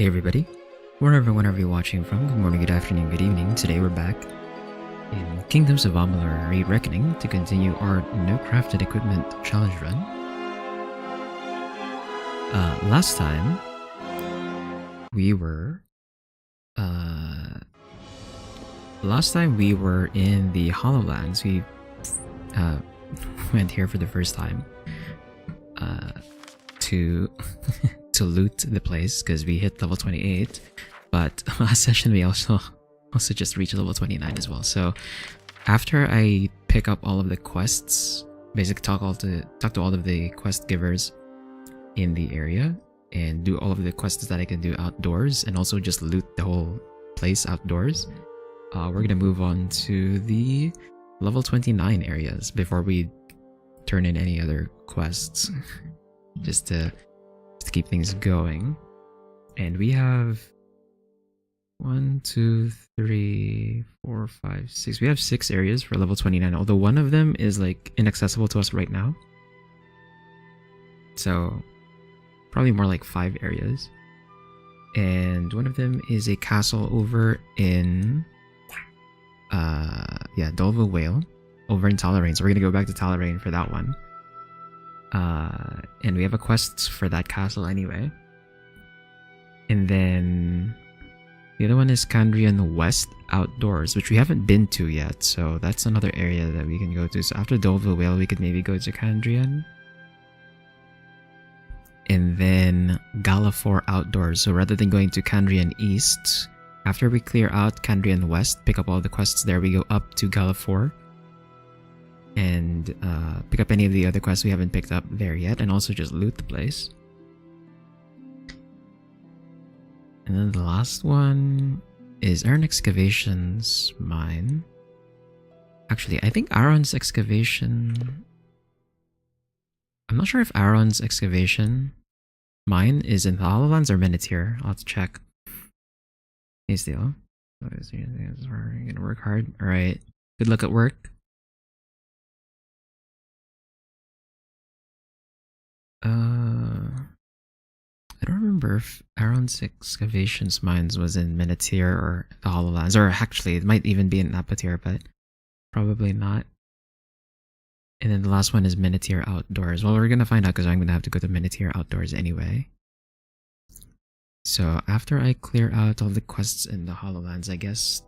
Hey everybody, wherever you're watching from, good morning, good afternoon, good evening. Today we're back in Kingdoms of Amalur Raid Reckoning to continue our No Crafted Equipment Challenge run. Last time we were in the Hollowlands. We went here for the first time to to loot the place because we hit level 28, but last session we also just reached level 29 as well. So after I pick up all of the quests, basically talk to all of the quest givers in the area and do all of the quests that I can do outdoors, and also just loot the whole place outdoors, we're gonna move on to the level 29 areas before we turn in any other quests just to keep things going. And we have 1, 2, 3, 4, 5, 6. We have 6 areas for level 29, although one of them is like inaccessible to us right now. So probably more like 5 areas. And one of them is a castle over in Dolva Whale over in Talarain. So we're gonna go back to Talarain for that one. And we have a quest for that castle anyway. And then the other one is Candrian West Outdoors, which we haven't been to yet, so that's another area that we can go to. So after Dolva Whale, we could maybe go to Candrian. And then Galafor Outdoors. So rather than going to Candrian East, after we clear out Candrian West, pick up all the quests there, we go up to Galafor and pick up any of the other quests we haven't picked up there yet, and also just loot the place. And then the last one is Aaron Excavation's mine. Actually, I think Aaron's excavation... I'm not sure if Aaron's excavation mine is in the Hollowlands or Minitier. I'll have to check. Hey, Steele. You're gonna work hard. Alright. Good luck at work. I don't remember if Aaron's excavations mines was in Minitier or the Hollowlands, or actually it might even be in Apatier, but probably not. And then the last one is Minitier Outdoors. Well, we're gonna find out because I'm gonna have to go to Minitier Outdoors anyway. So after I clear out all the quests in the Hollowlands, I guess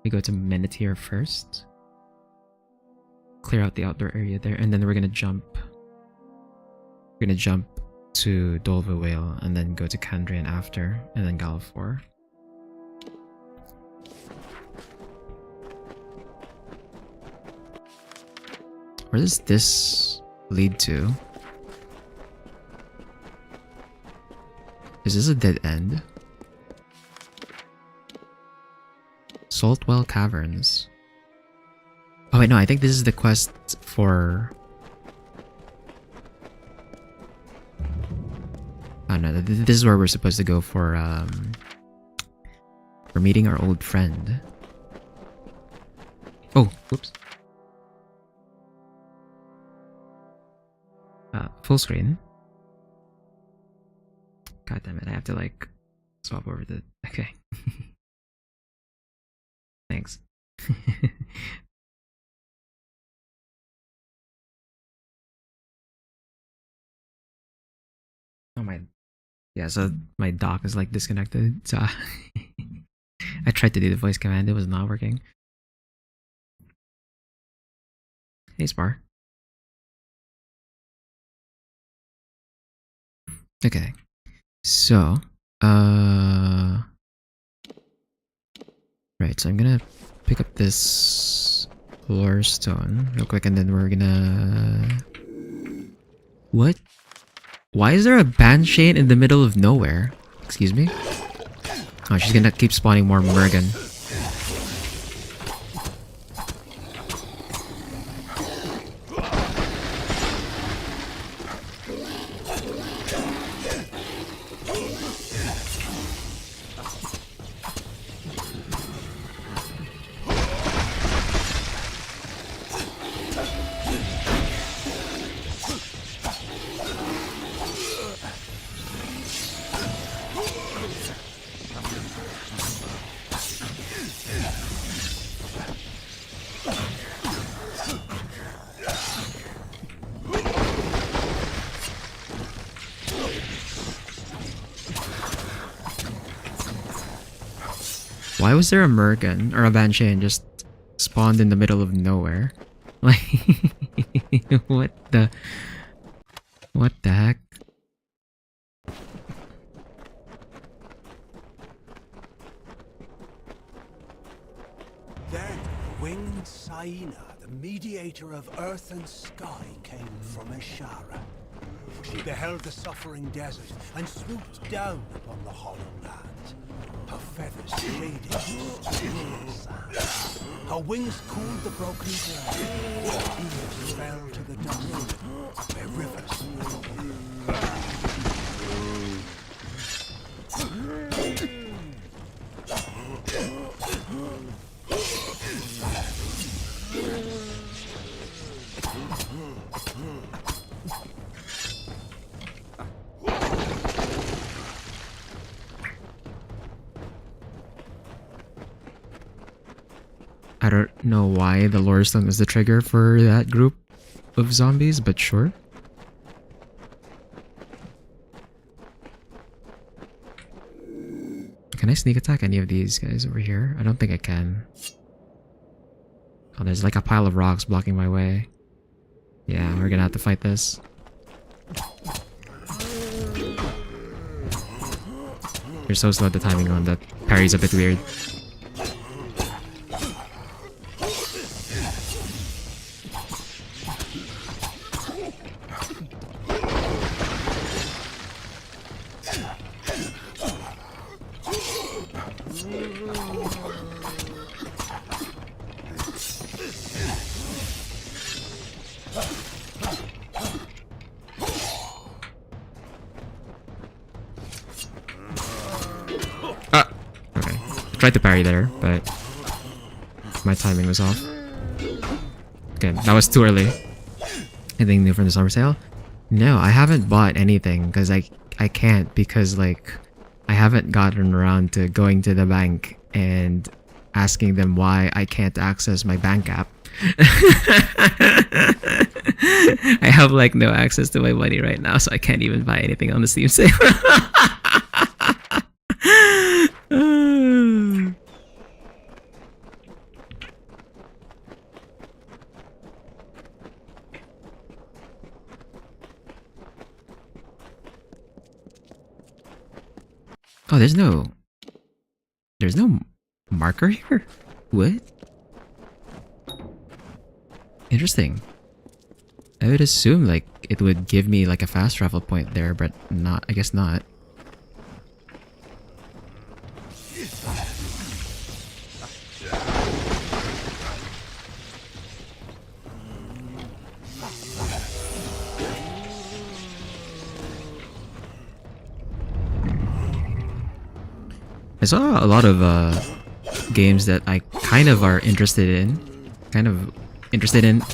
we go to Minitier first. Clear out the outdoor area there, and then we're gonna jump to Dolva Whale and then go to Candrian after, and then Galafor. Where does this lead to? Is this a dead end? Saltwell Caverns. Oh wait, no, I think this is the quest for... Oh no, this is where we're supposed to go for meeting our old friend. Oh, whoops. Full screen. God damn it, I have to like swap over the... Okay. Thanks. Oh my... Yeah, so my dock is like disconnected, so I tried to do the voice command, it was not working. Hey Spar. Okay, so right, so I'm gonna pick up this lore stone real quick, and then we're gonna... What? Why is there a Banshane in the middle of nowhere? Excuse me? Oh, she's gonna keep spawning more Mergen. Why was there a Mergan or a Banshee and just spawned in the middle of nowhere? Like, what the heck? Then winged Saina, the mediator of earth and sky, came from Ashara. She beheld the suffering desert and swooped down upon the hollow land. Her feathers shaded the sand. Her wings cooled the broken ground. Her ears fell to the dust where rivers flow. I don't know why the lore stone was the trigger for that group of zombies, but sure. Can I sneak attack any of these guys over here? I don't think I can. Oh, there's like a pile of rocks blocking my way. Yeah, we're gonna have to fight this. You're so slow at the timing on that. Parry's a bit weird. Tried to parry there, but my timing was off. Okay, that was too early. Anything new from the summer sale? No, I haven't bought anything because I can't, because like I haven't gotten around to going to the bank and asking them why I can't access my bank app. I have like no access to my money right now, so I can't even buy anything on the Steam sale. Oh, there's no marker here? What? Interesting. I would assume like it would give me like a fast travel point there, but not, I guess not. I saw a lot of games that I kind of are interested in.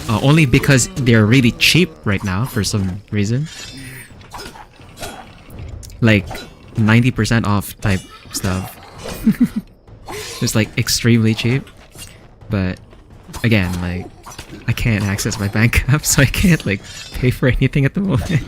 Only because they're really cheap right now for some reason. Like 90% off type stuff. It's like extremely cheap. But again, like I can't access my bank app, so I can't like pay for anything at the moment.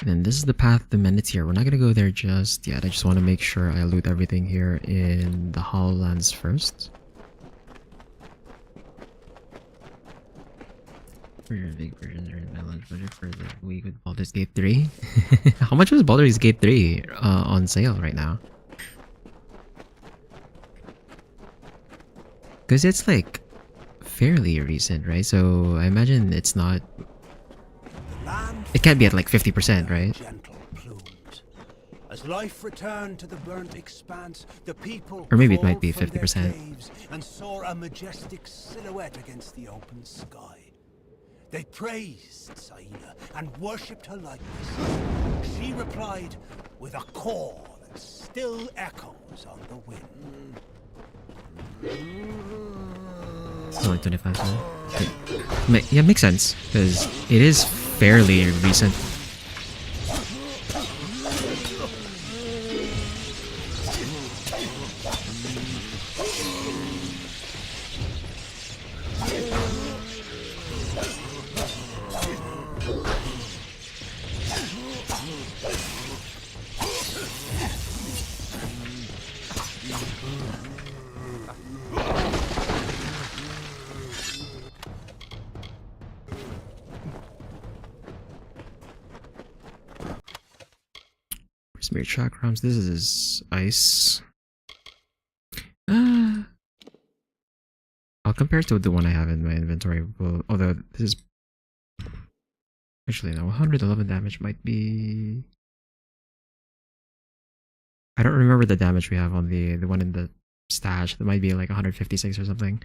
And this is the path to Menetier. We're not gonna go there just yet. I just want to make sure I loot everything here in the Hollowlands first. For your big versions are in my lunch budget for the week with Baldur's Gate 3. How much was Baldur's Gate 3 on sale right now? Because it's like fairly recent, right? So I imagine it's not... It can't be at like 50%, right? Gentle plumes. As life returned to the burnt expanse, the people Or maybe it might be crawled from their 50%. caves and saw a majestic silhouette against the open sky. They praised Saina and worshipped her likeness. She replied with a call that still echoes on the wind. Only 25. So yeah, makes sense because it is fairly recent. Smear chakrams. This is ice. I'll compare it to the one I have in my inventory. Well, although this is actually no, 111 damage might be. I don't remember the damage we have on the one in the stash. That might be like 156 or something.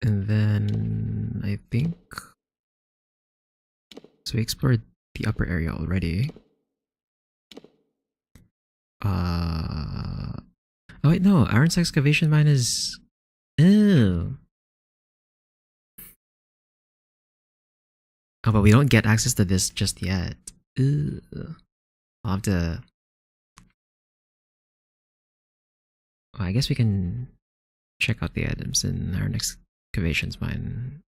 And then I think so. We explored the upper area already. Oh wait, no. Aaron's excavation mine is. Ew. Oh, but we don't get access to this just yet. Ew. I'll have to. Well, I guess we can check out the items in our next excavations mine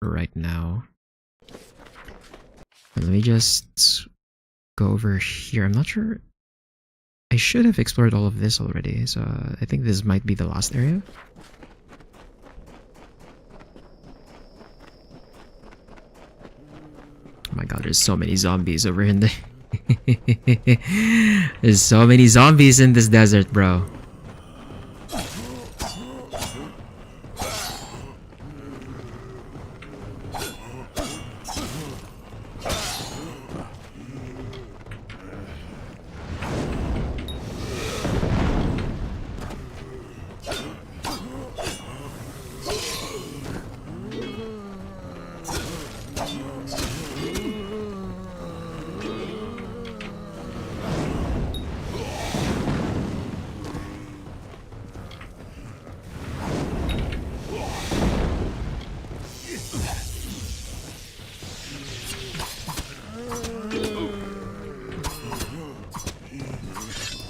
right now. But let me just go over here. I'm not sure. I should have explored all of this already, so I think this might be the last area. Oh my god, there's so many zombies over in the... There's so many zombies in this desert, bro.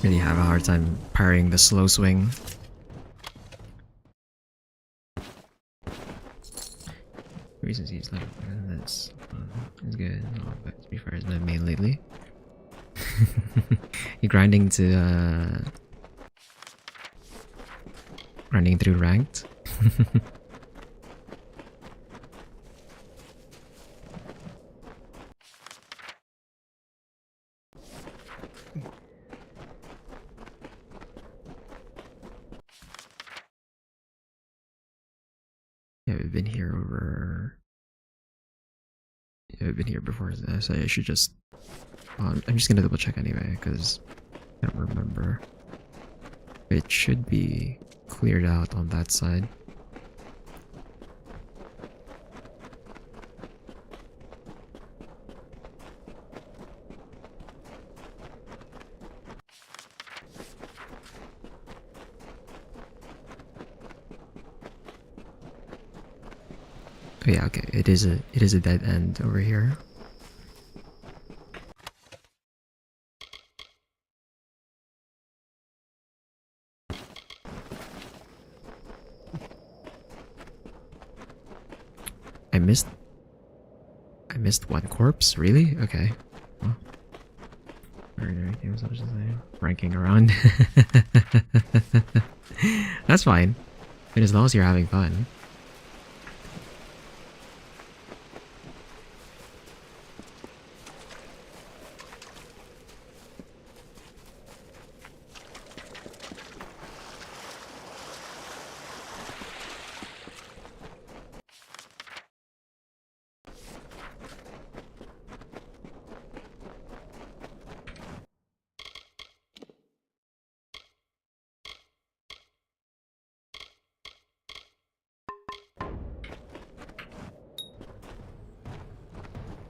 Really have a hard time parrying the slow swing. Reasons he's like that's good. Oh, but to be fair, it's my main lately. You're grinding to grinding through ranked. Yeah, we've been here over. Yeah, we've been here before, so I should just. I'm just gonna double check anyway, because I don't remember. It should be cleared out on that side. Oh yeah, okay. It is a dead end over here. I missed one corpse? Really? Okay. Well, ranking around. That's fine. I mean, as long as you're having fun.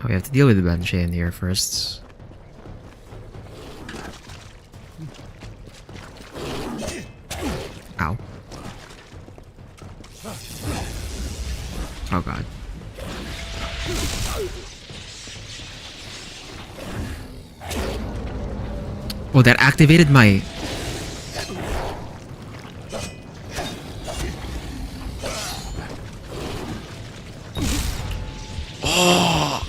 we have to deal with the Banshee in here first. Ow. Oh god. Oh, that activated my... Oh!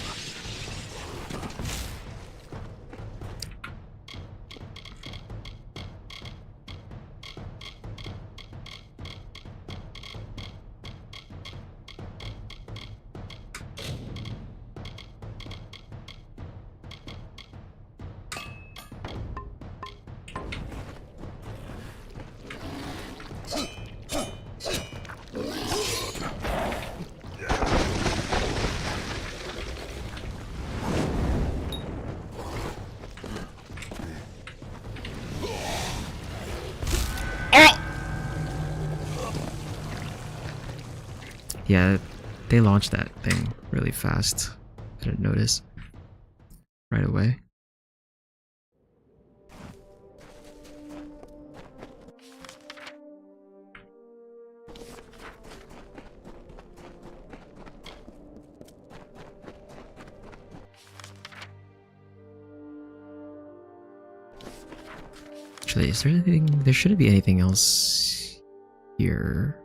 Yeah, they launched that thing really fast. I didn't notice right away. Actually, is there anything? There shouldn't be anything else here.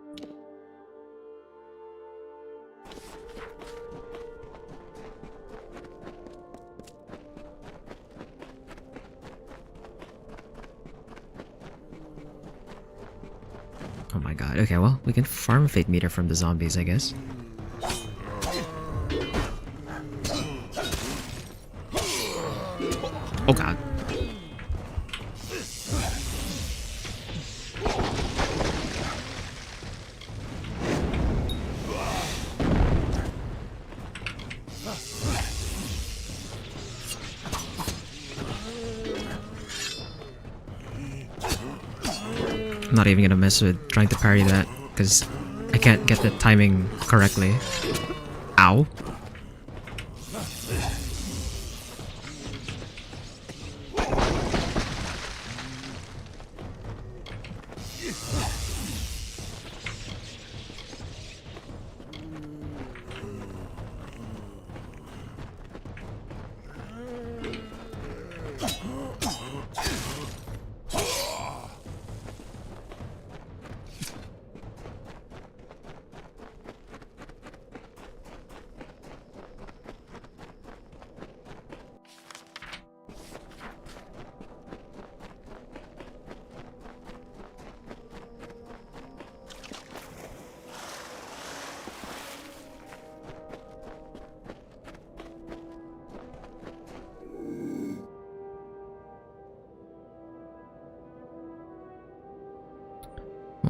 Oh my god. Okay, well, we can farm Fate Meter from the zombies, I guess. Oh god. I'm not even gonna mess with trying to parry that because I can't get the timing correctly. Ow.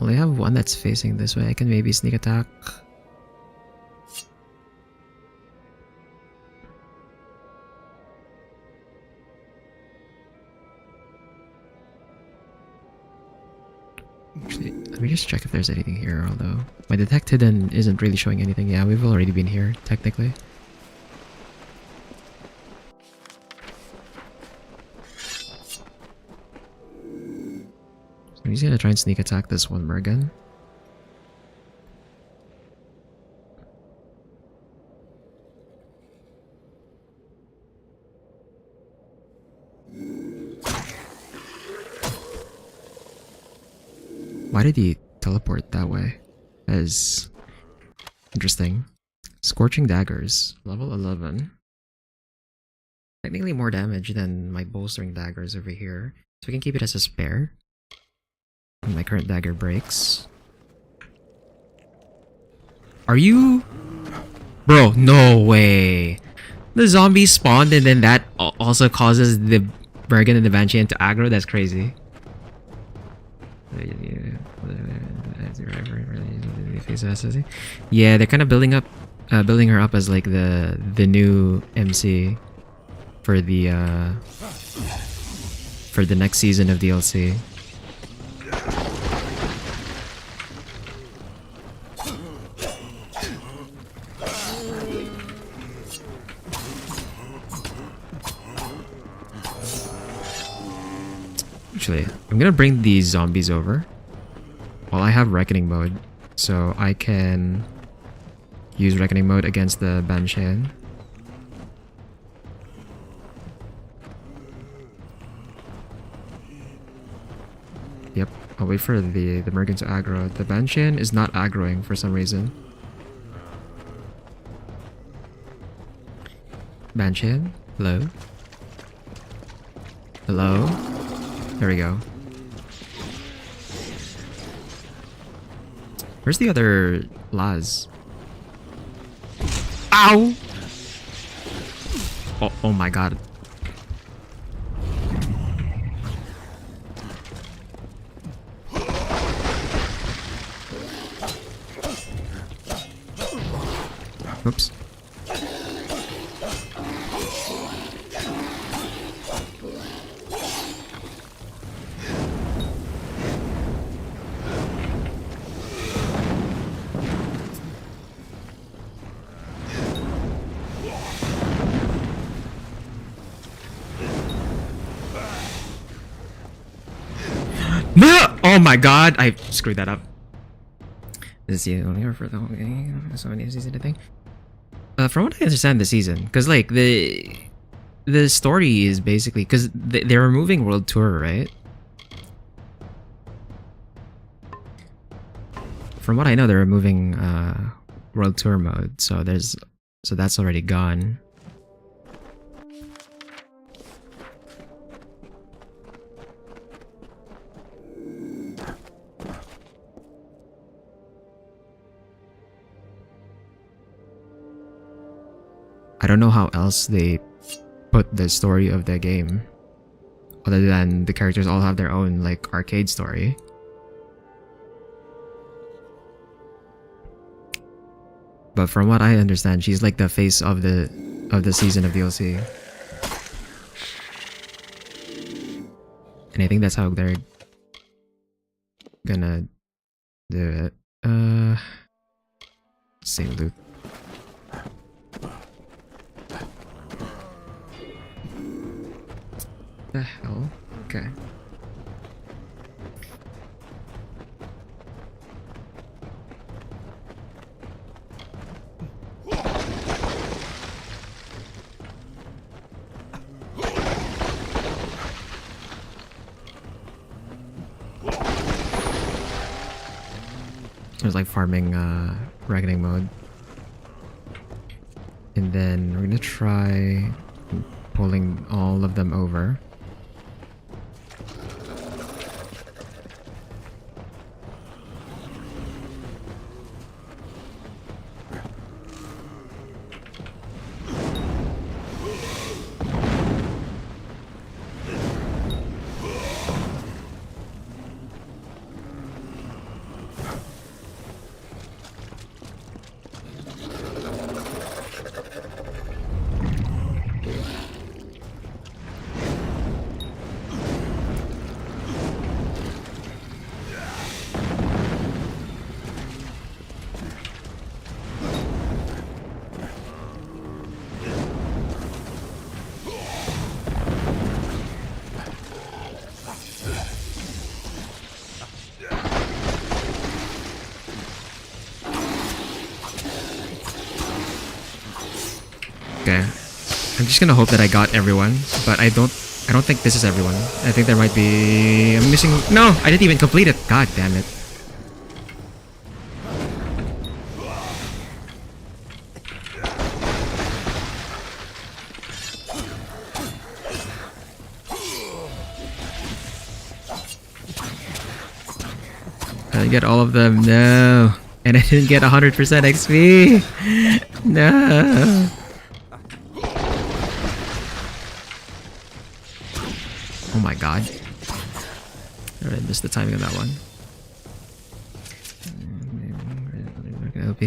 Well, I have one that's facing this way. I can maybe sneak attack. Actually, let me just check if there's anything here, although my detect hidden isn't really showing anything. Yeah, we've already been here, technically. So he's gonna try and sneak attack this one Mergen. Why did he teleport that way? That is interesting. Scorching Daggers, level 11. Technically more damage than my bolstering daggers over here. So we can keep it as a spare. And my current dagger breaks. Are you... Bro, no way. The zombie spawned and then that also causes the Bergen and the Banshee to aggro? That's crazy. Yeah, they're kind of building her up as like the new MC for the next season of DLC. Actually, I'm gonna bring these zombies over. Well, I have Reckoning mode, so I can use Reckoning mode against the Banshan. Yep, I'll wait for the Merkin to aggro. The Banshan is not aggroing for some reason. Banshan? Hello? Hello? There we go. Where's the other Laz? Ow! Oh my god. Oops. No! Oh my god, I screwed that up. This is the only for the whole game. So many season to think. From what I understand, the season, because like the story is basically because they're removing World Tour, right? From what I know, they're removing World Tour mode, so that's already gone. I don't know how else they put the story of the game, other than the characters all have their own like arcade story. But from what I understand, she's like the face of the season of DLC, and I think that's how they're gonna do it. Save loot. The hell? Okay. It was like farming reckoning mode. And then we're gonna try pulling all of them over. Okay. I'm just gonna hope that I got everyone, but I don't think this is everyone. I think there might be... I'm missing... No! I didn't even complete it! God damn it. I didn't get all of them, no! And I didn't get 100% XP! No! Oh my god. I missed the timing of that one. OP.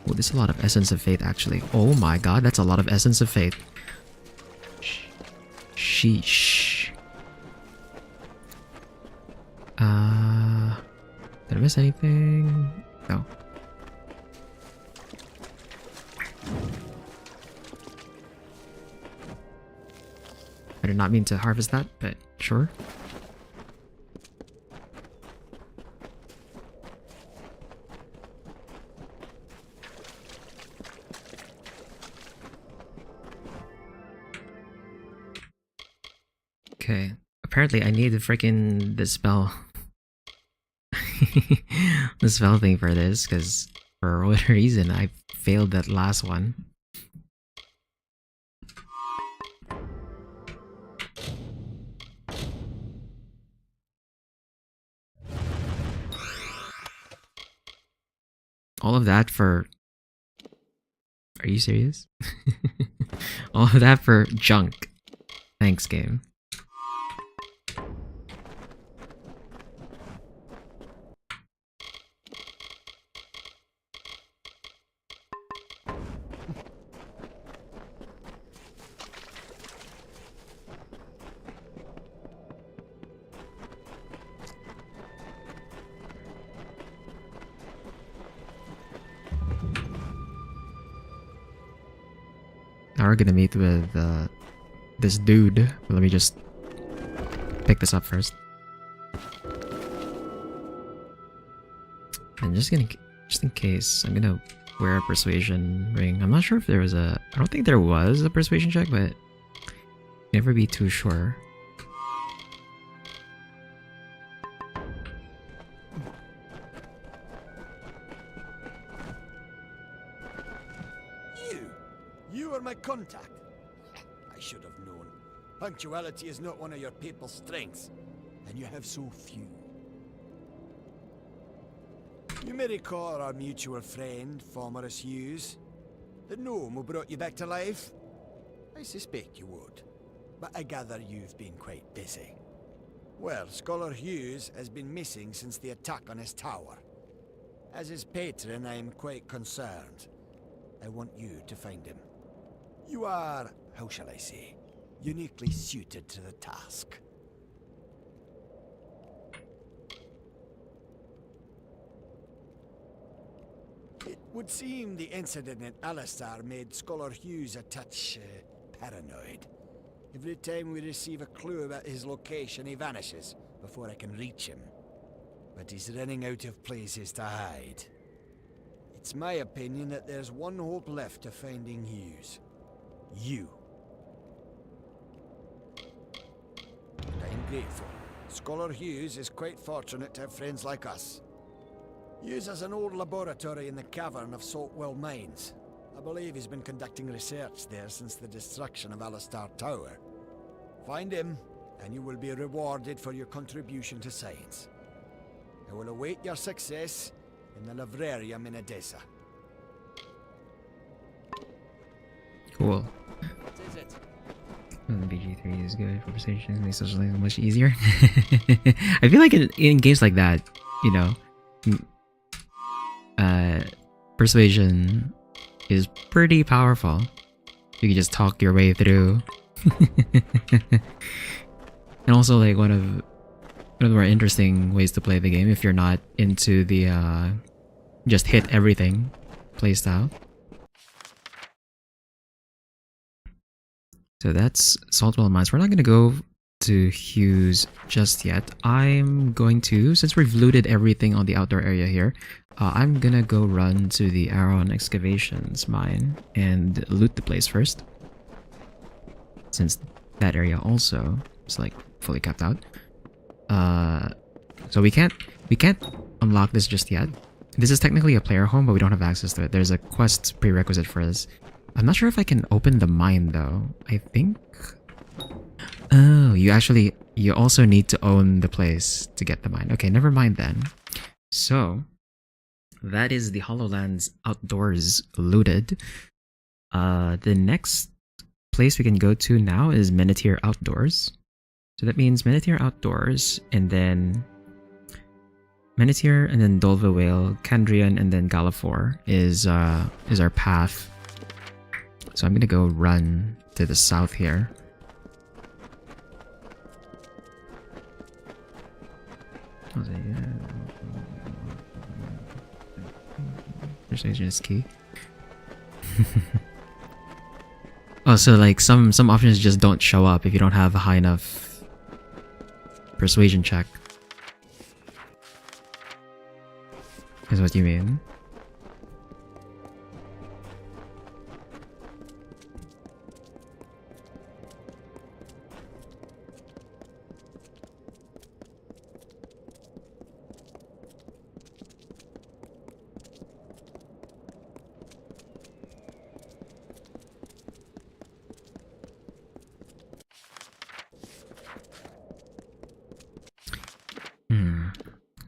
Oh, there's a lot of Essence of Fate actually. Oh my god, that's a lot of Essence of Fate. Sheesh. Did I miss anything? No. I did not mean to harvest that, but sure. Okay, apparently I need to freaking dispel the spell thing for this, because for whatever reason I failed that last one. All of that for... Are you serious? All of that for junk. Thanks, game. Now we're gonna meet with this dude. Let me just pick this up first. And just in case, I'm gonna wear a persuasion ring. I'm not sure if there was a... I don't think there was a persuasion check, but never be too sure. You are my contact. I should have known. Punctuality is not one of your people's strengths, and you have so few. You may recall our mutual friend, Formerus Hughes. The gnome who brought you back to life? I suspect you would, but I gather you've been quite busy. Well, Scholar Hughes has been missing since the attack on his tower. As his patron, I am quite concerned. I want you to find him. You are, how shall I say, uniquely suited to the task. It would seem the incident in Alistar made Scholar Hughes a touch paranoid. Every time we receive a clue about his location, he vanishes before I can reach him. But he's running out of places to hide. It's my opinion that there's one hope left of finding Hughes. You. And I'm grateful. Scholar Hughes is quite fortunate to have friends like us. Hughes has an old laboratory in the cavern of Saltwell Mines. I believe he's been conducting research there since the destruction of Alistar Tower. Find him, and you will be rewarded for your contribution to science. I will await your success in the Librarium in Edessa. Cool. What is it? BG3 is good for persuasion, makes socializing much easier. I feel like in games like that, you know, persuasion is pretty powerful. You can just talk your way through. And also, like, one of the more interesting ways to play the game if you're not into the just hit everything playstyle. So that's Saltwell Mines. We're not going to go to Hughes just yet. I'm going to, since we've looted everything on the outdoor area here, I'm going to go run to the Aron Excavations mine and loot the place first. Since that area also is like fully capped out. So we can't unlock this just yet. This is technically a player home, but we don't have access to it. There's a quest prerequisite for this. I'm not sure if I can open the mine though. I think... Oh, you also need to own the place to get the mine. Okay, never mind then. So, that is the HoloLens outdoors looted. The next place we can go to now is Menethir Outdoors. So that means Menethir Outdoors, and then Menethir, and then Dolva Whale, Kandrian, and then Galafor is our path. So I'm gonna go run to the south here. Persuasion is key. Oh, Oh, so like some options just don't show up if you don't have a high enough persuasion check. Is what you mean?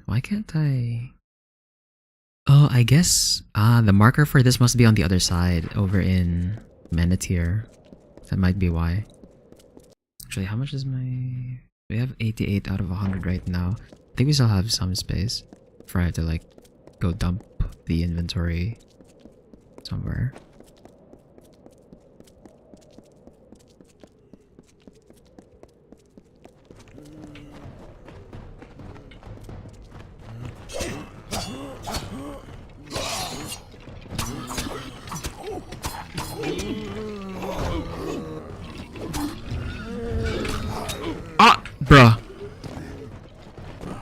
Why can't I? Oh, I guess the marker for this must be on the other side, over in Menetier. That might be why. Actually, how much is my... We have 88 out of 100 right now. I think we still have some space for I to like go dump the inventory somewhere. Bruh.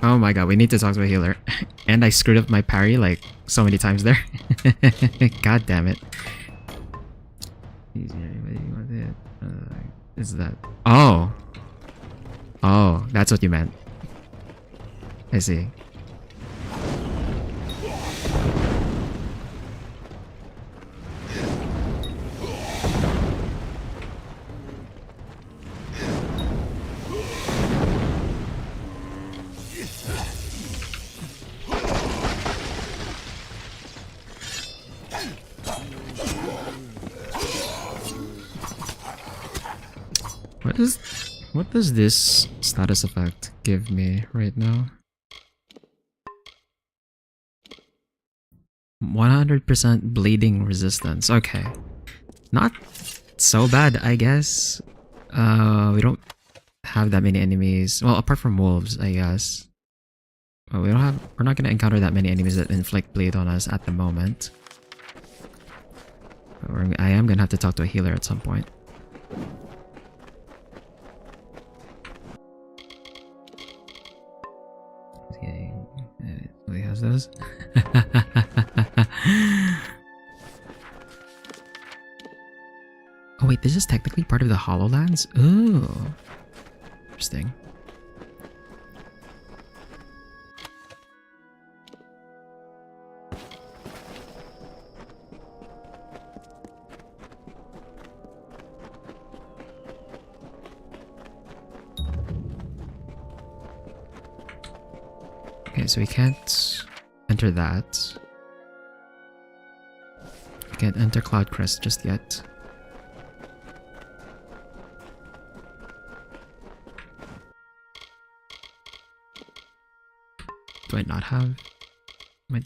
Oh my god, we need to talk to a healer. And I screwed up my parry like so many times there. God damn it. Is that... Oh. Oh, that's what you meant. I see. What does this status effect give me right now? 100% bleeding resistance. Okay. Not so bad, I guess. We don't have that many enemies. Well, apart from wolves, I guess. Well, we're not gonna encounter that many enemies that inflict bleed on us at the moment. But I am gonna have to talk to a healer at some point. He has those. Oh wait, this is technically part of the HoloLands? Ooh. Interesting. Okay, so we can't enter that. We can't enter Cloud Crest just yet. Do I not have my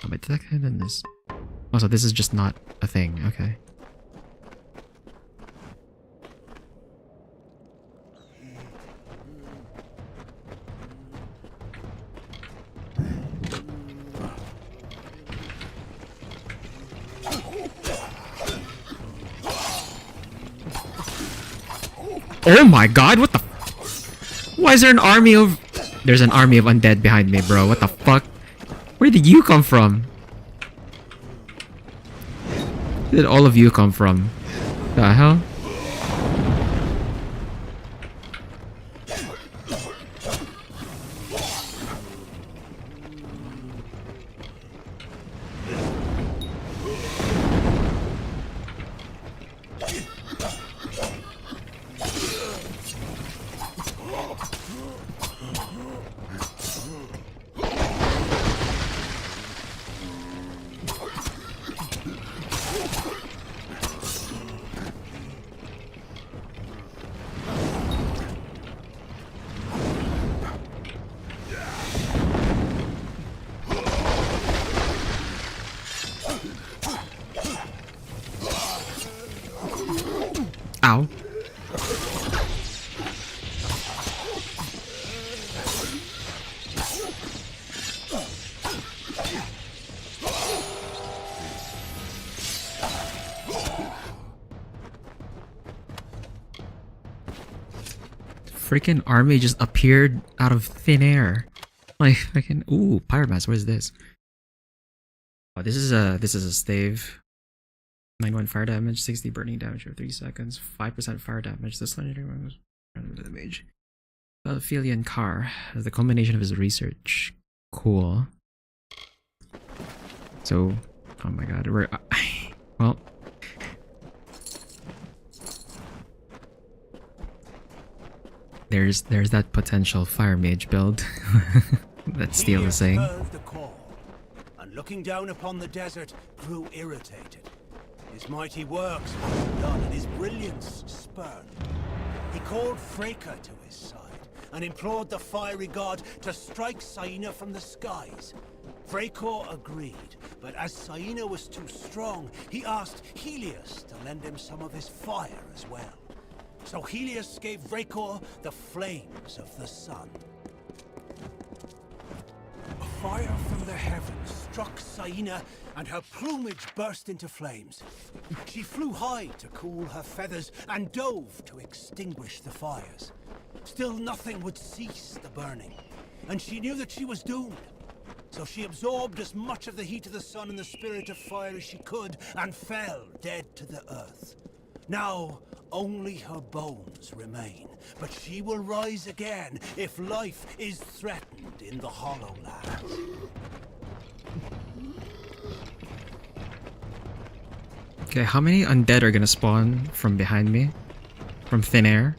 detected in this? Also, this is just not a thing. Okay. Oh my god, what the... Why is there an army of... There's an army of undead behind me, bro. What the fuck? Where did you come from? Where did all of you come from? The hell? Ow. freaking army just appeared out of thin air. Like freaking ooh, pyromass, what is this? Oh, this is a stave. 91 fire damage, 60 burning damage for 3 seconds, 5% fire damage. This damage. Philian car. The culmination of his research. Cool. So, oh my god, we're well. There's that potential fire mage build that Steel is saying. Heard the call, and looking down upon the desert, grew irritated. His mighty works were done, and his brilliance spurned. He called Freka to his side and implored the fiery god to strike Saina from the skies. Freka agreed, but as Saina was too strong, he asked Helios to lend him some of his fire as well. So Helios gave Freka the flames of the sun. Fire from the heavens struck Saina, and her plumage burst into flames. She flew high to cool her feathers and dove to extinguish the fires. Still nothing would cease the burning, and she knew that she was doomed. So she absorbed as much of the heat of the sun and the spirit of fire as she could, and fell dead to the earth. Now, only her bones remain, but she will rise again if life is threatened in the Hollow Lands. Okay, how many undead are gonna spawn from behind me? From thin air?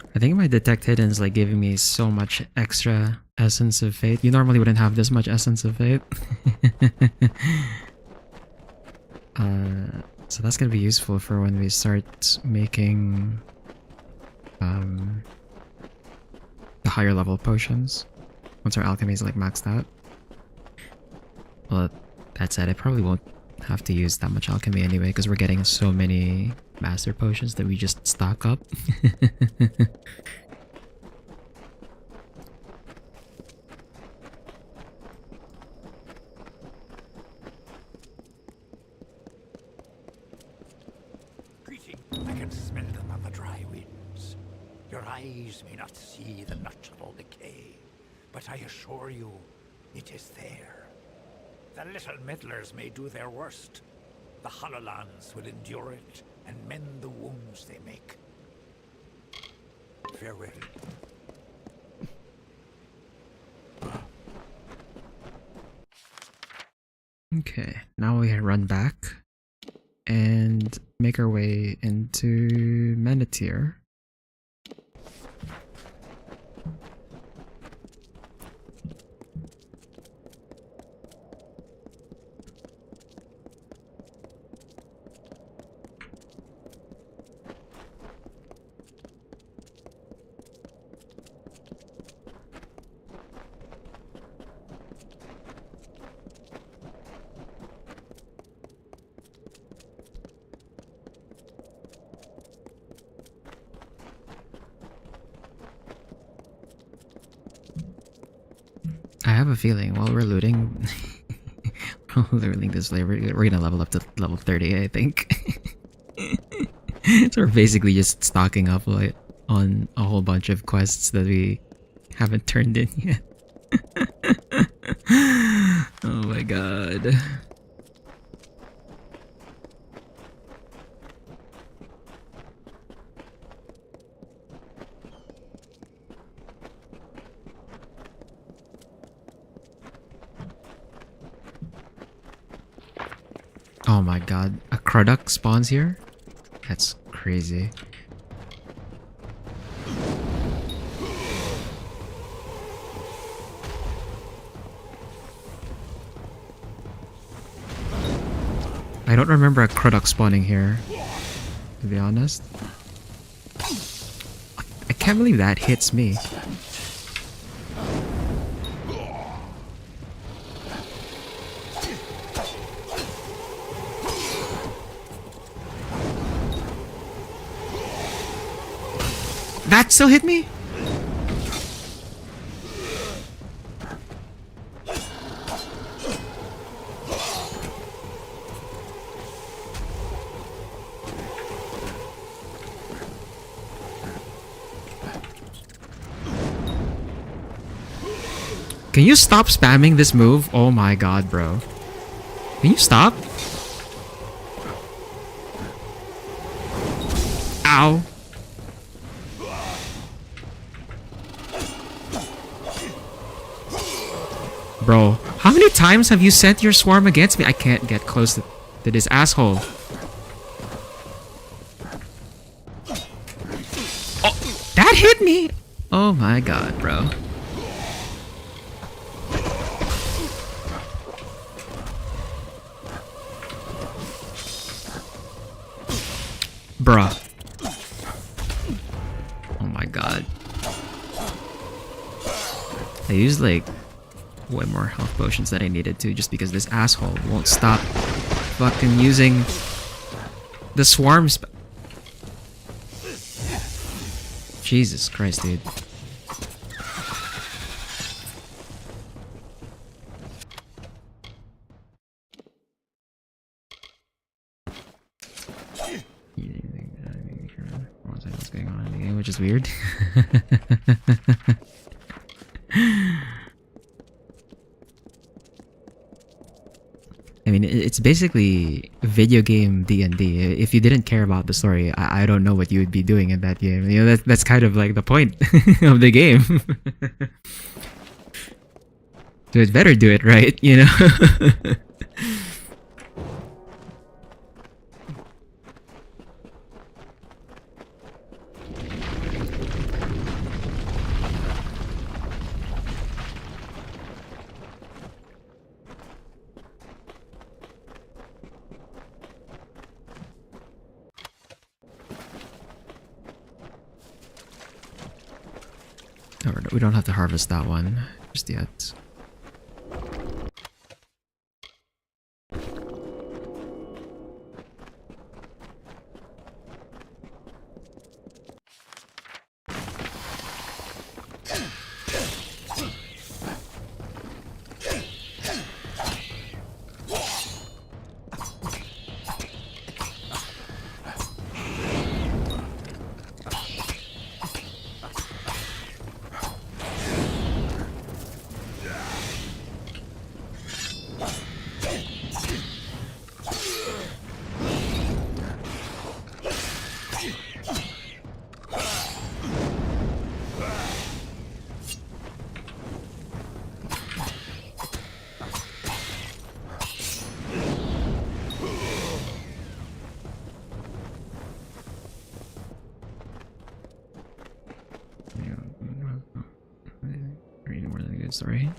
I think my detect hidden is like giving me so much extra essence of fate. You normally wouldn't have this much essence of fate. So that's gonna be useful for when we start making the higher level potions. Once our alchemy is like maxed out. Well, that said, I probably won't have to use that much alchemy anyway because we're getting so many master potions that we just stock up. Greeting. I can smell them on the dry winds. Your eyes may not see the natural decay, but I assure you, it is there. The little meddlers may do their worst. The Hollowlands will endure it and mend the wounds they make. Farewell. Okay, now we run back and make our way into Menethir. I have a feeling while we're looting, this flavor, we're gonna level up to level 30, I think. So we're basically just stocking up like on a whole bunch of quests that we haven't turned in yet. Oh my god. Oh my god, a Cruduck spawns here? That's crazy. I don't remember a Crodok spawning here, to be honest. I can't believe that hits me. That still hit me? Can you stop spamming this move? Oh my god, bro. Can you stop? Ow. Bro, how many times have you sent your swarm against me? I can't get close to this asshole. Oh, that hit me! Oh my god, bro. Bruh. Oh my god. I used like way more health potions than I needed to just because this asshole won't stop fucking using the swarms. Jesus Christ, dude. What's going on in the game, which is weird. I mean, it's basically video game D&D. If you didn't care about the story, I don't know what you would be doing in that game. You know, that's kind of like the point of the game. So it better do it right, you know? We don't have to harvest that one just yet. Sorry.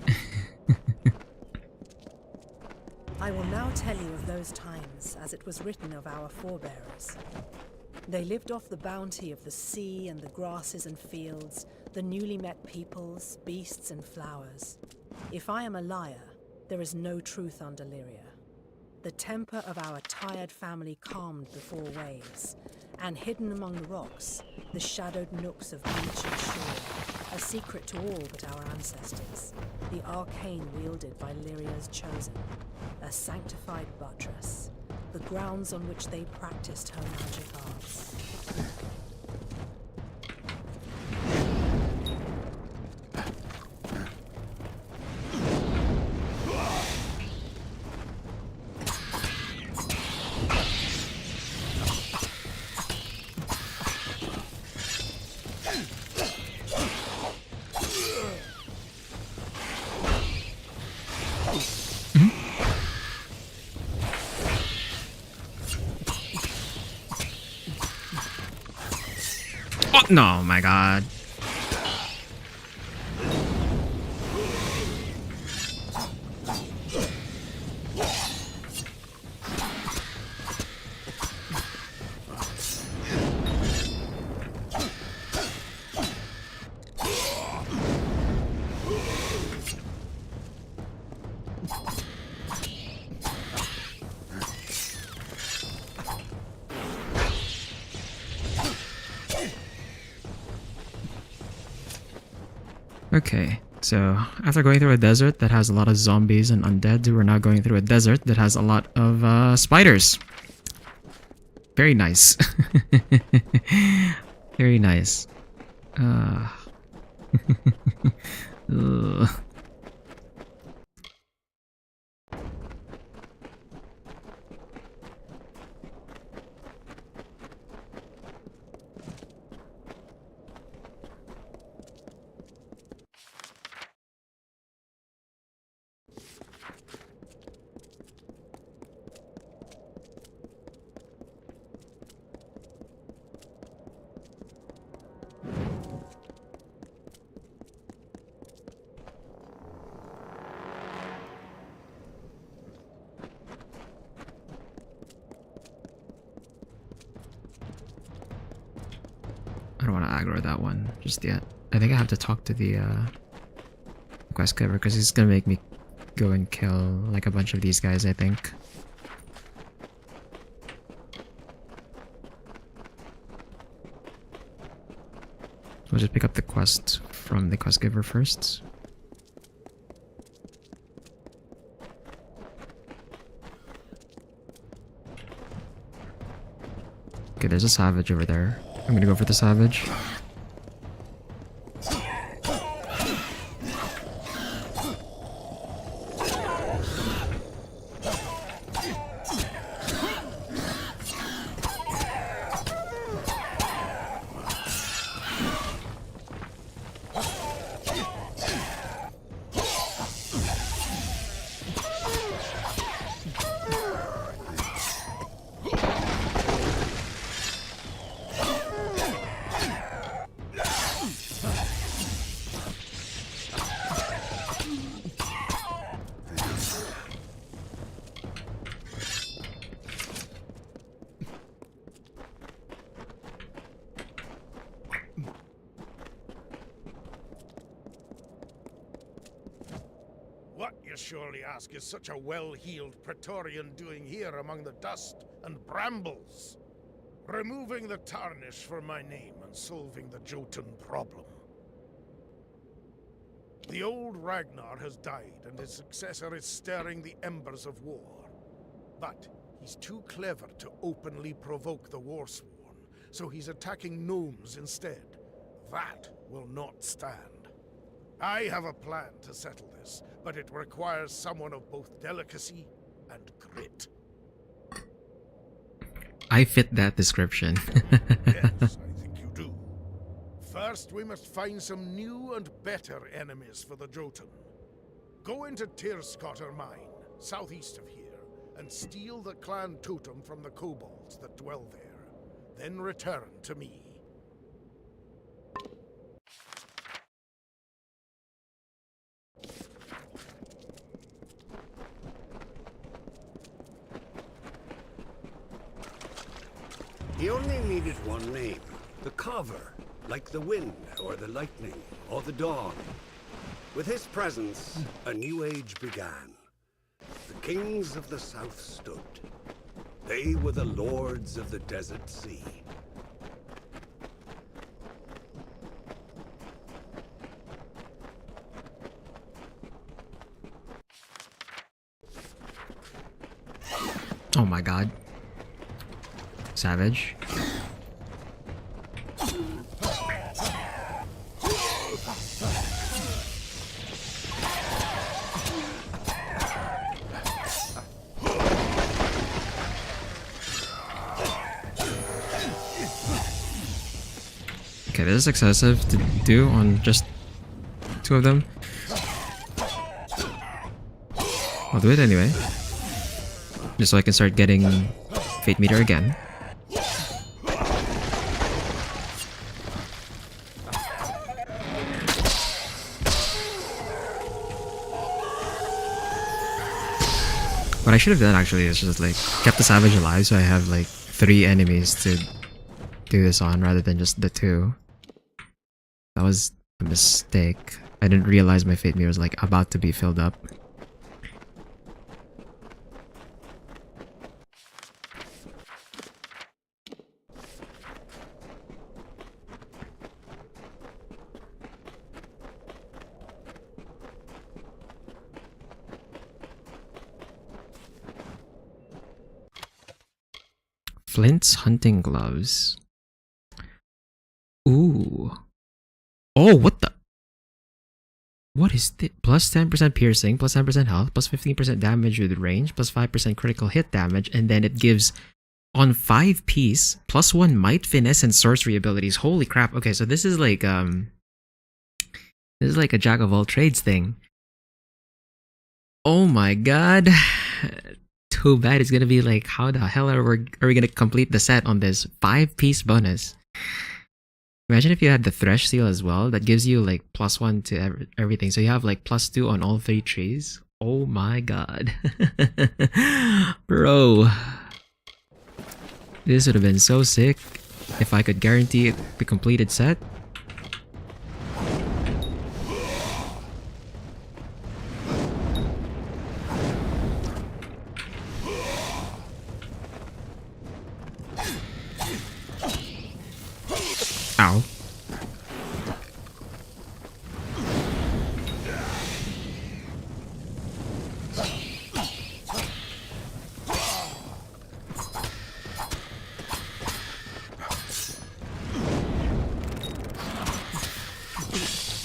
I will now tell you of those times as it was written of our forebears. They lived off the bounty of the sea and the grasses and fields, the newly met peoples, beasts and flowers. If I am a liar, there is no truth on Deliria. The temper of our tired family calmed before waves, and hidden among the rocks, the shadowed nooks of beach and shore, a secret to all but our ancestors, the arcane wielded by Lyria's chosen, a sanctified buttress, the grounds on which they practiced her magic arts. No, my god. Okay, so after going through a desert that has a lot of zombies and undead, we're now going through a desert that has a lot of spiders. Very nice. Very nice. Ugh. I don't want to aggro that one just yet. I think I have to talk to the quest giver because he's gonna make me go and kill like a bunch of these guys, I think. We'll just pick up the quest from the quest giver first. Okay, there's a savage over there. I'm gonna go for the savage. What, you surely ask, is such a well-heeled Praetorian doing here among the dust and brambles? Removing the tarnish from my name and solving the Jotun problem. The old Ragnar has died, and his successor is stirring the embers of war. But he's too clever to openly provoke the Warsworn, so he's attacking gnomes instead. That will not stand. I have a plan to settle this, but it requires someone of both delicacy and grit. I fit that description. Yes, I think you do. First, we must find some new and better enemies for the Jotun. Go into Tirskotter Mine, southeast of here, and steal the clan totem from the kobolds that dwell there. Then return to me. He only needed one name. The Carver, like the wind, or the lightning, or the dawn. With his presence, a new age began. The kings of the south stood. They were the lords of the desert sea. Oh my god. Savage. Okay, this is excessive to do on just two of them. I'll do it anyway. Just so I can start getting Fate Meter again. What I should have done actually is just like kept the Savage alive so I have like 3 enemies to do this on rather than just the 2. That was a mistake. I didn't realize my Fate Meter was like about to be filled up. Flint's hunting gloves. Ooh. Oh, what the? What is this? Plus 10% piercing, plus 10% health, plus 15% damage with range, plus 5% critical hit damage, and then it gives on 5 piece, plus 1 might, finesse, and sorcery abilities. Holy crap. Okay, so this is like a jack of all trades thing. Oh my god. Too bad it's gonna be like, how the hell are we gonna complete the set on this 5-piece bonus? Imagine if you had the Thresh Seal as well. That gives you like plus 1 to everything. So you have like plus 2 on all 3 trees. Oh my god. Bro. This would have been so sick if I could guarantee the completed set. Ow.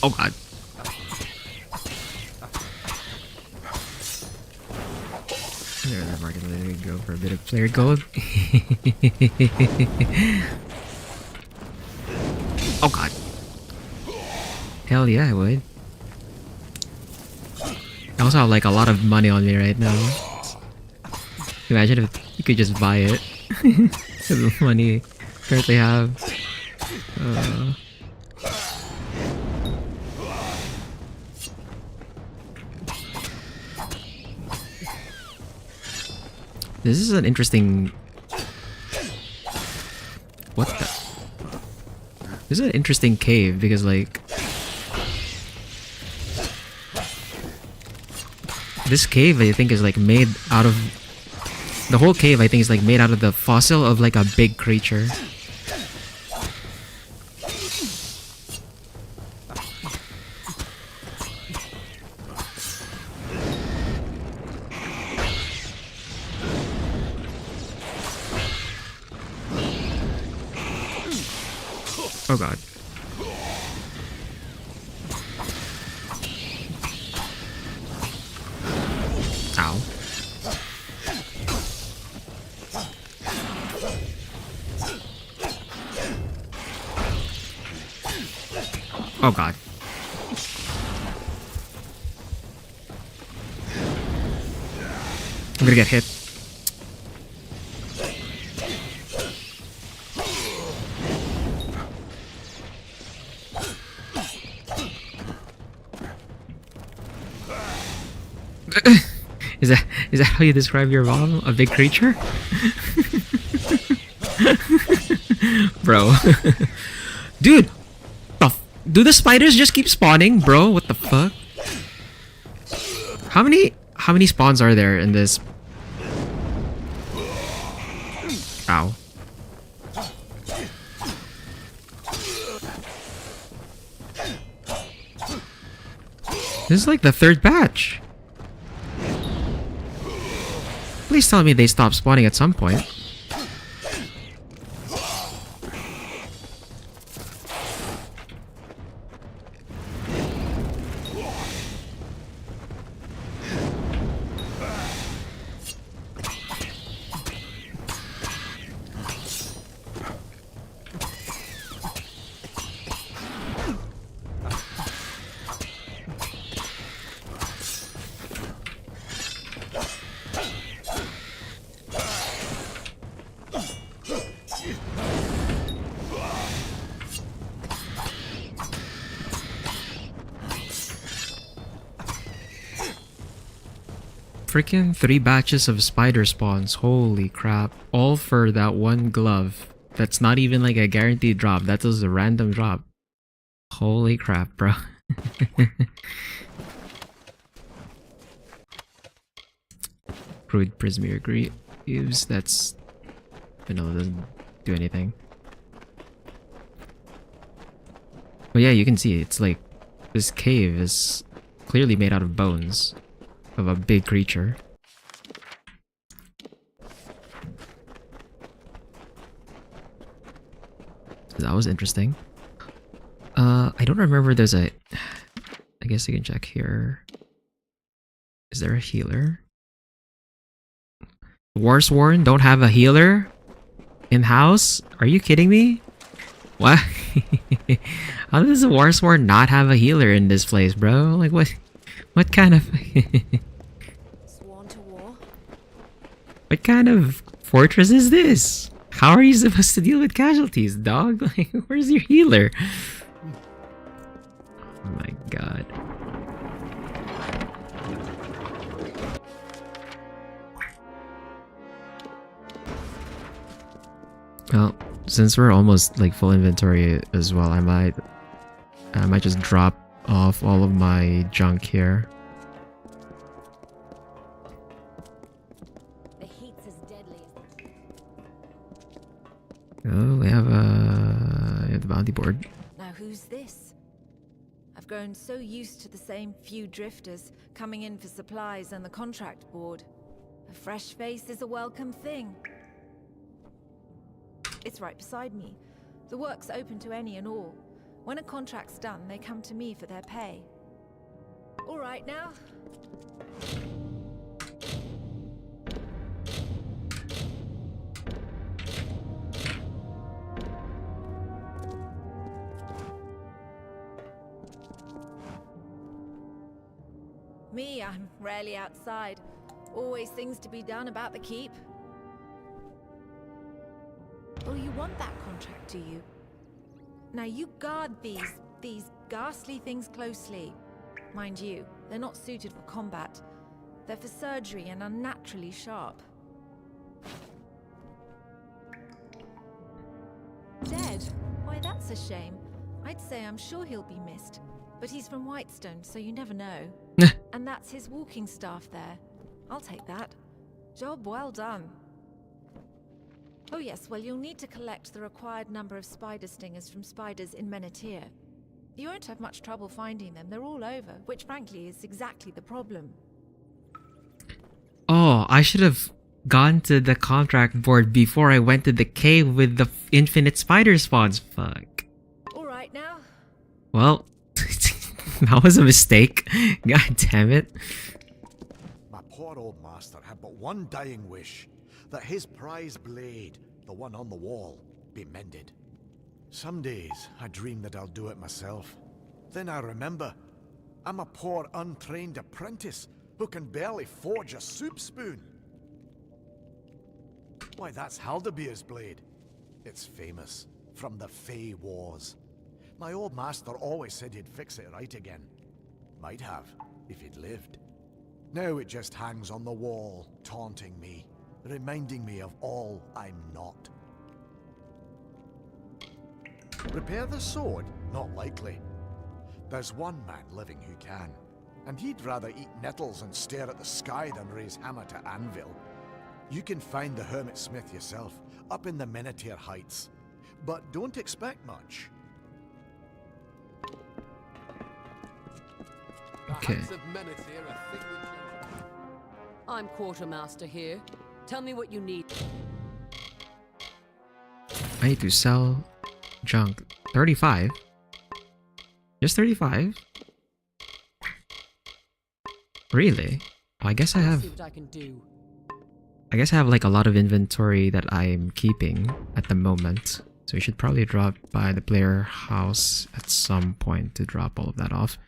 Oh god. There, that market literally go for a bit of player gold. Oh god. Hell yeah, I would. I also have like a lot of money on me right now. Imagine if you could just buy it. The money I currently have. This is an interesting... What the... This is an interesting cave because like... This cave I think is like made out of... The whole cave I think is like made out of the fossil of like a big creature. Oh god. Ow. Oh god. I'm gonna get hit. Is that how you describe your mom? A big creature? Bro. Dude! Do the spiders just keep spawning, bro? What the fuck? How many spawns are there in this? Ow. This is like the 3rd batch. Please tell me they stop spawning at some point. Freaking 3 batches of spider spawns. Holy crap. All for that one glove. That's not even like a guaranteed drop. That was a random drop. Holy crap, bro. Crude Prismere Greaves. That's... You know, doesn't do anything. But yeah, you can see it's like... This cave is clearly made out of bones. Of a big creature. So that was interesting. I don't remember there's a... I guess you can check here. Is there a healer? Warsworn don't have a healer in-house? Are you kidding me? What? How does a Warsworn not have a healer in this place, bro? Like what kind of... Sworn to war? What kind of fortress is this? How are you supposed to deal with casualties, dog? Like, where's your healer? Oh my god. Well, since we're almost like full inventory as well, I might just drop off all of my junk here. The heat's as deadly as Oh, we have the bounty board. Now who's this? I've grown so used to the same few drifters coming in for supplies and the contract board. A fresh face is a welcome thing. It's right beside me. The work's open to any and all. When a contract's done, they come to me for their pay. All right now. Me, I'm rarely outside. Always things to be done about the keep. Oh, you want that contract, do you? Now you guard these ghastly things closely. Mind you, they're not suited for combat. They're for surgery and unnaturally sharp. Dead? Why, that's a shame. I'd say I'm sure he'll be missed. But he's from Whitestone, so you never know. And that's his walking staff there. I'll take that. Job well done. Oh yes, well you'll need to collect the required number of spider stingers from spiders in Menethir. You won't have much trouble finding them, they're all over, which frankly is exactly the problem. Oh, I should have gone to the contract board before I went to the cave with the infinite spider spawns. Fuck. Alright now. Well, that was a mistake. God damn it. My poor old master had but one dying wish. That his prize blade, the one on the wall, be mended. Some days I dream that I'll do it myself. Then I remember, I'm a poor untrained apprentice who can barely forge a soup spoon. Why, that's Haldabeer's blade. It's famous, from the Fey Wars. My old master always said he'd fix it right again. Might have, if he'd lived. Now it just hangs on the wall, taunting me. Reminding me of all I'm not. Repair the sword? Not likely. There's one man living who can, and he'd rather eat nettles and stare at the sky than raise hammer to anvil. You can find the hermit smith yourself, up in the Menethir Heights. But don't expect much. Okay. I'm quartermaster here. Tell me what you need. I need to sell junk. 35? Just 35? Really? Oh, I guess I have... See what I can do. I guess I have like a lot of inventory that I'm keeping at the moment. So we should probably drop by the player house at some point to drop all of that off.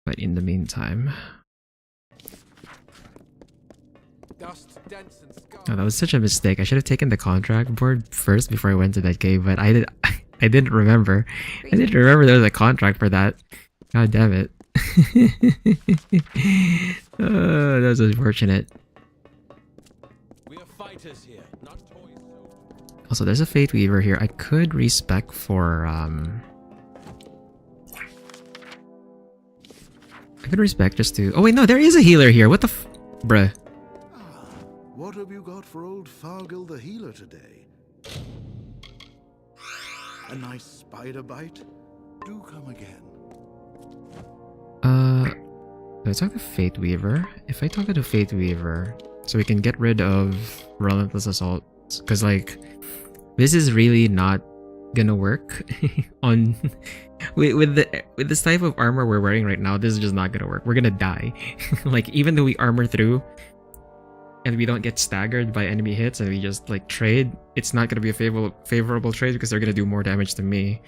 But in the meantime... Oh, that was such a mistake. I should have taken the contract board first before I went to that cave, but I didn't remember. I didn't remember there was a contract for that. God damn it. Oh, that was unfortunate. We are fighters here, not toys. Also, there's a Fate Weaver here. I could respec for I could respec just to... Oh wait, no, there is a healer here. What the bruh. What have you got for old Fargil the healer today? A nice spider bite? Do come again. Do I talk to Fate Weaver? If I talk to Fate Weaver, so we can get rid of Relentless Assault, because like, this is really not gonna work on with this type of armor we're wearing right now. This is just not gonna work. We're gonna die. Like, even though we armor through and we don't get staggered by enemy hits and we just like trade, it's not gonna be a favorable trade because they're gonna do more damage to me.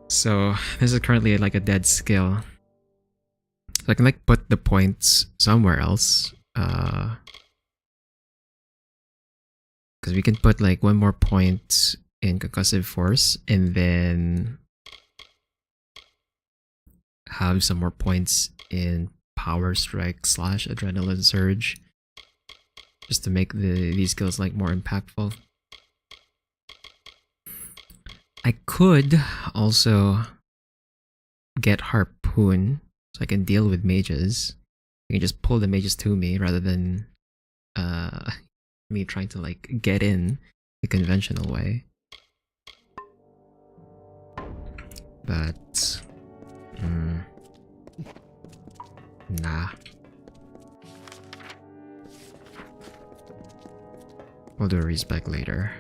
So this is currently like a dead skill. So I can like put the points somewhere else. Because we can put like one more point in concussive force and then have some more points in power strike / adrenaline surge, just to make these skills like more impactful. I could also get harpoon so I can deal with mages. I can just pull the mages to me rather than me trying to like get in the conventional way. But nah. We'll do a respec later.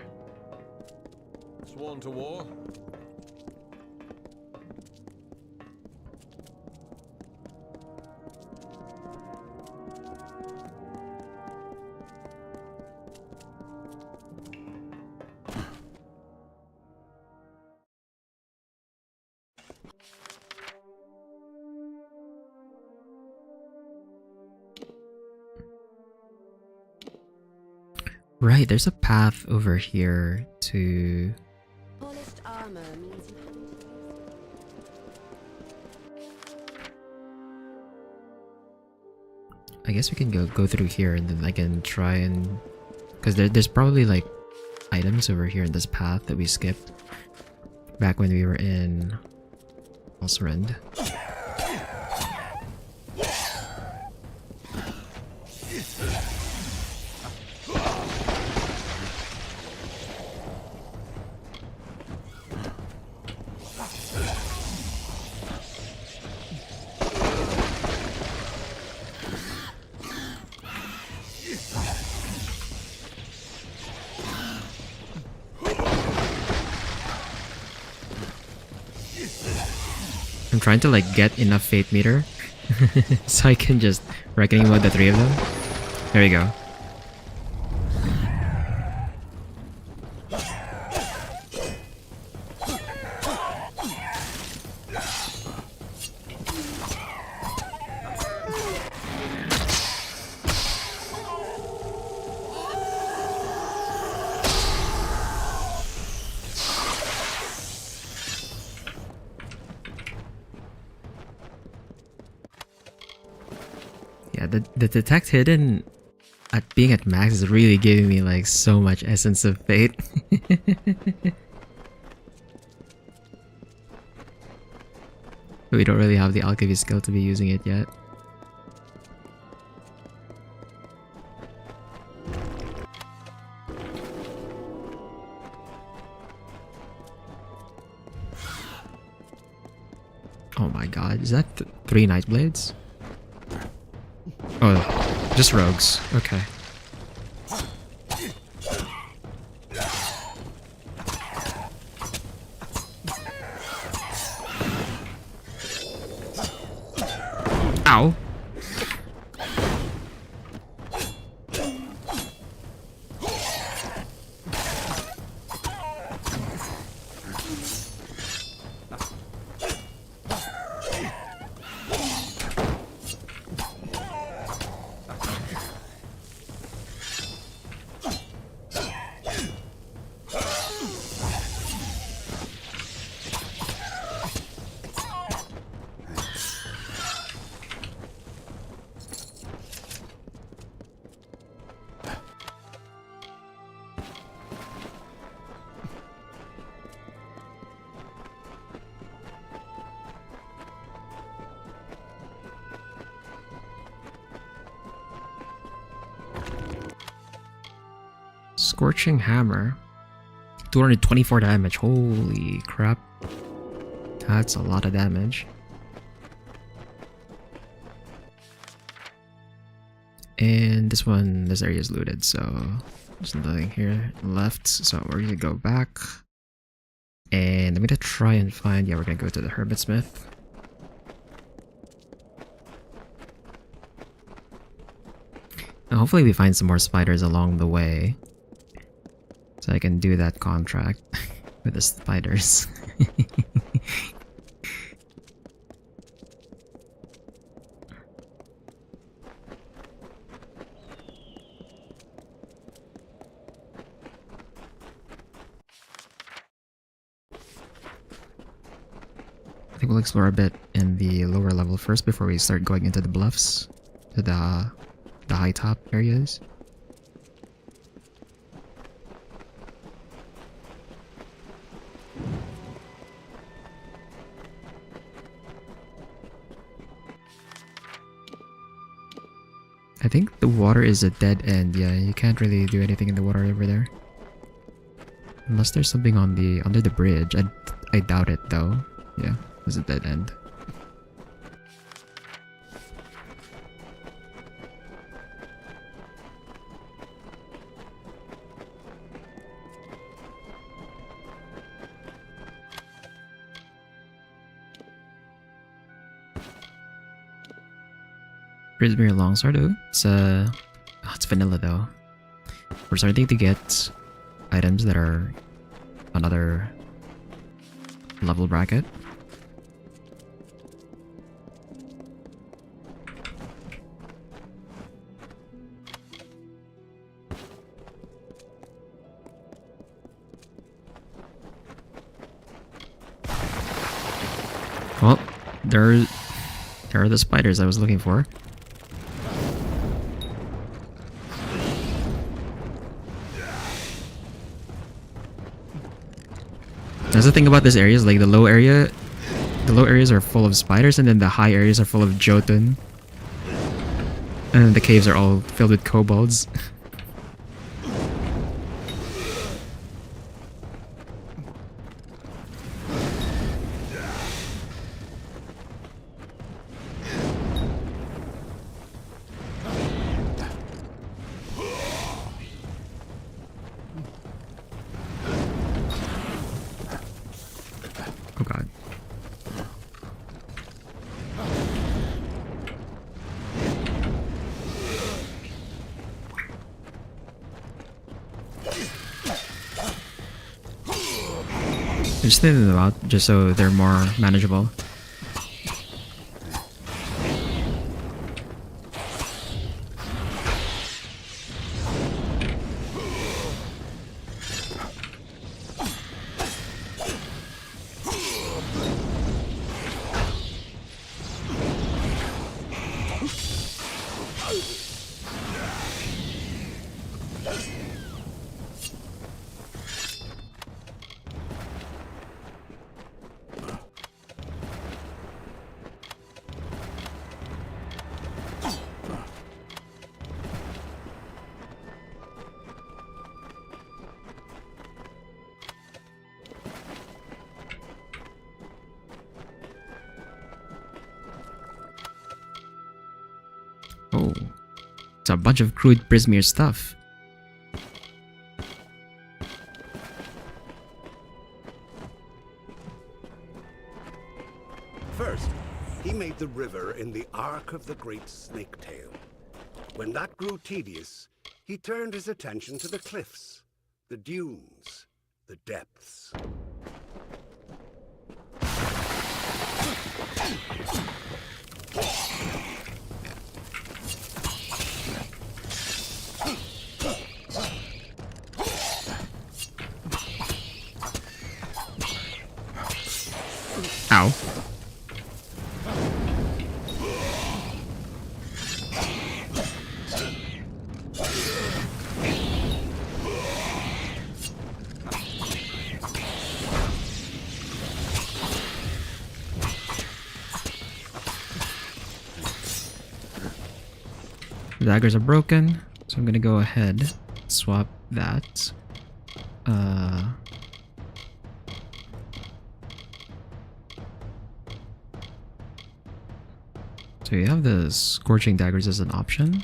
Sworn to war? Right, there's a path over here to... Polished armor means I guess we can go through here and then I can try and... Because there's probably like items over here in this path that we skipped back when we were in Alsrend. I'm trying to like get enough fate meter so I can just reckoning mode the three of them. There we go. Yeah, the detect hidden at being at max is really giving me like so much essence of fate. But we don't really have the alchemy skill to be using it yet. Oh my god, is that 3 Night Blades? Oh, just rogues. Okay. Ow. Scorching Hammer. 224 damage. Holy crap. That's a lot of damage. And this area is looted, so there's nothing here left. So we're gonna go back. And I'm gonna try and find... Yeah, we're gonna go to the Hermitsmith. And hopefully we find some more spiders along the way. So I can do that contract with the spiders. I think we'll explore a bit in the lower level first before we start going into the bluffs, to the high top areas. I think the water is a dead end. Yeah, you can't really do anything in the water over there. Unless there's something on the under the bridge. I doubt it though. Yeah, it's a dead end. Prismere Longsword, oh, it's vanilla though. We're starting to get items that are another level bracket. Well, there are the spiders I was looking for. That's the thing about this area is like the low areas are full of spiders, and then the high areas are full of Jotun. And then the caves are all filled with kobolds. Oh god. Just thinning them out just so they're more manageable. Oh, it's a bunch of crude Prismere stuff. First, he made the river in the arc of the great snaketail. When that grew tedious, he turned his attention to the cliffs, the dunes, the depths. Ow. The daggers are broken, so I'm gonna go ahead, swap that. So you have the scorching daggers as an option.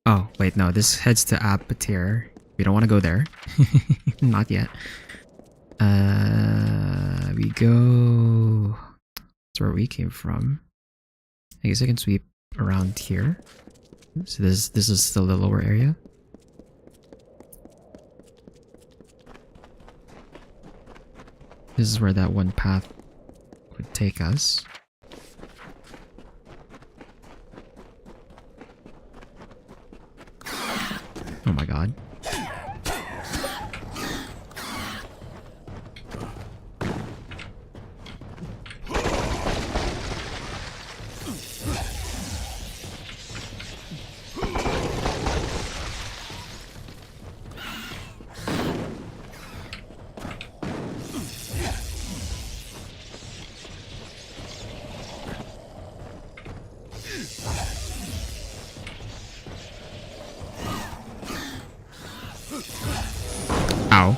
Oh, wait, no. This heads to Apatir. We don't want to go there. Not yet. We go... That's where we came from. I guess I can sweep around here. So this is still the lower area. This is where that one path would take us. Oh my god. Ow.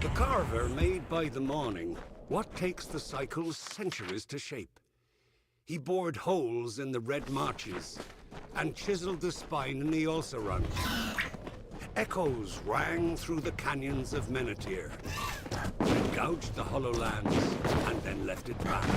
The carver made by the morning what takes the cycles centuries to shape. He bored holes in the red marches and chiseled the spine in the Ulcerun. Echoes rang through the canyons of Menethir. He gouged the hollow lands and then left it back.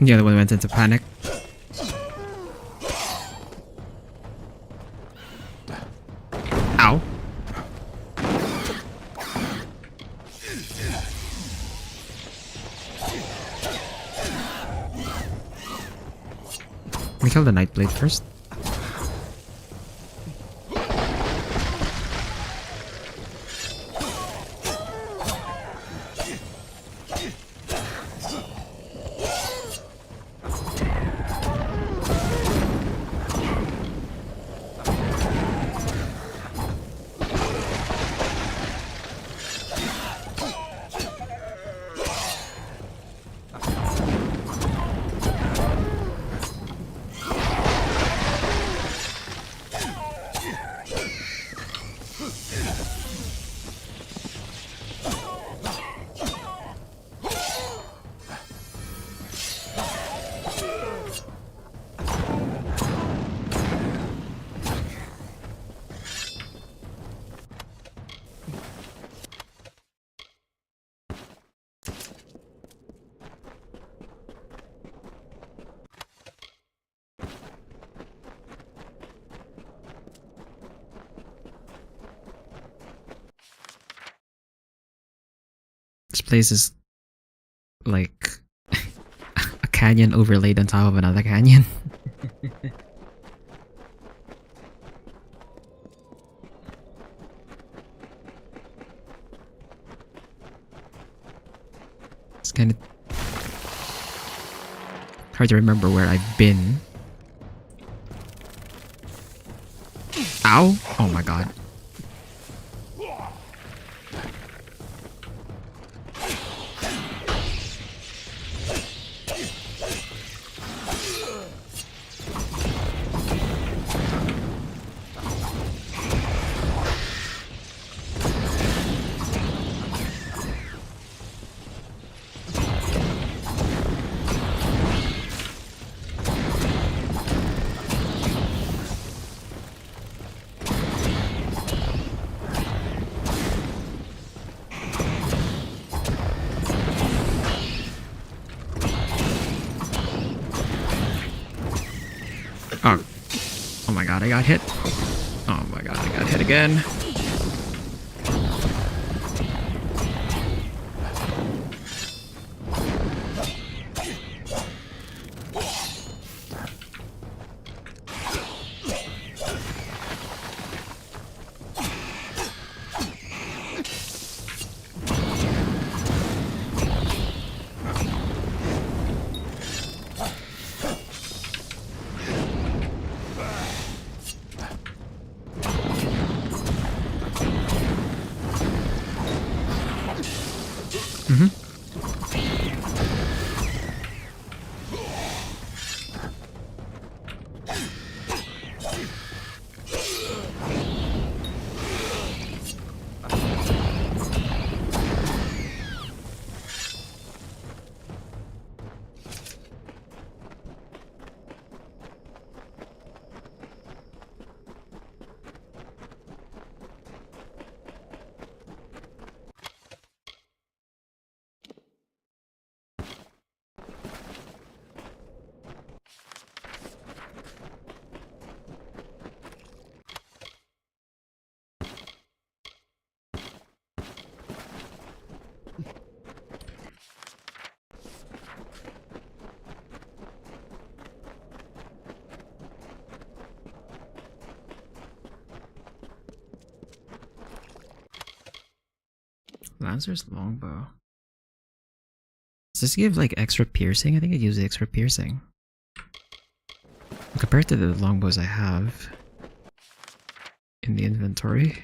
The other one went into panic. Ow. We kill the Nightblade first. This place is like a canyon overlaid on top of another canyon. It's kind of hard to remember where I've been. Ow! Oh my god. Oh. Oh my god, I got hit. Oh my god, I got hit again. Lancer's longbow. Does this give like extra piercing? I think it gives extra piercing. Compared to the longbows I have in the inventory.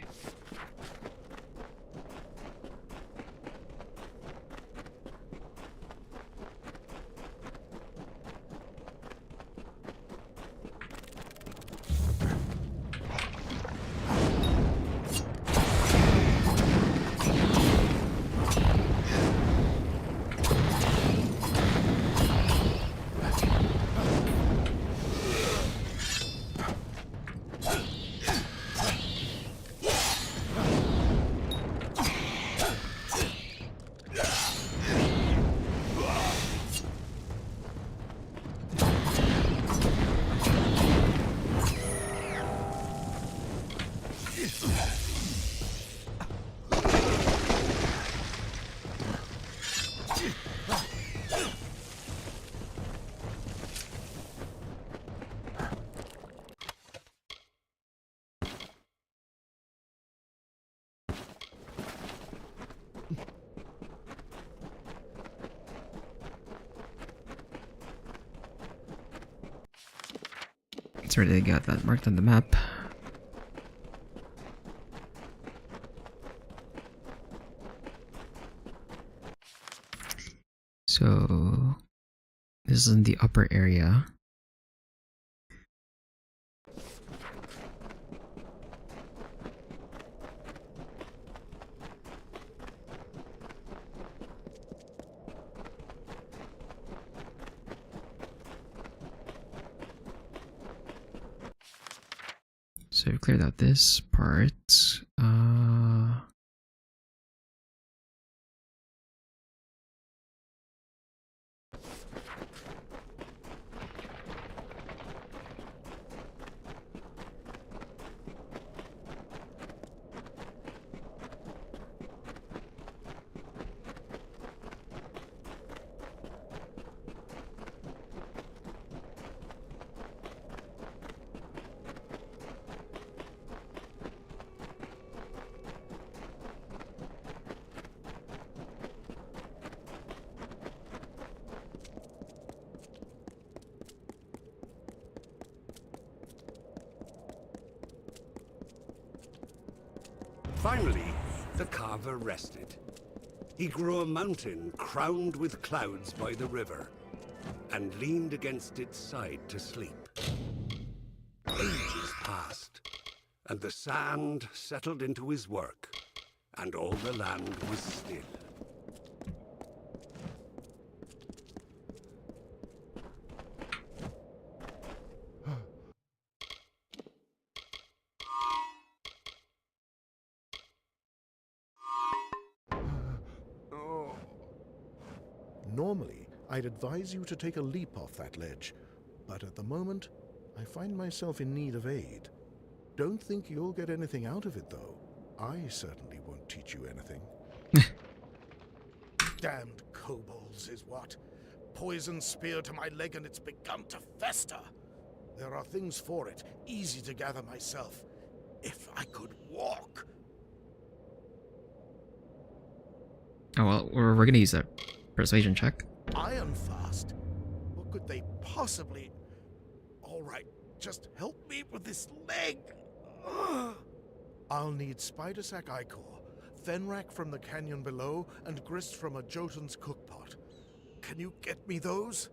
It's where they got that marked on the map. So this is in the upper area. So we've cleared out this part. Finally, the carver rested. He grew a mountain crowned with clouds by the river, and leaned against its side to sleep. Ages passed, and the sand settled into his work, and all the land was still. Normally, I'd advise you to take a leap off that ledge, but at the moment, I find myself in need of aid. Don't think you'll get anything out of it, though. I certainly won't teach you anything. Damned kobolds is what. Poison spear to my leg and it's begun to fester. There are things for it, easy to gather myself. If I could walk. Oh well, we're gonna use a persuasion check. Iron fast? What could they possibly... Alright, just help me with this leg. Ugh. I'll need spider sack ichor, fenrac from the canyon below, and grist from a Jotun's cookpot. Can you get me those?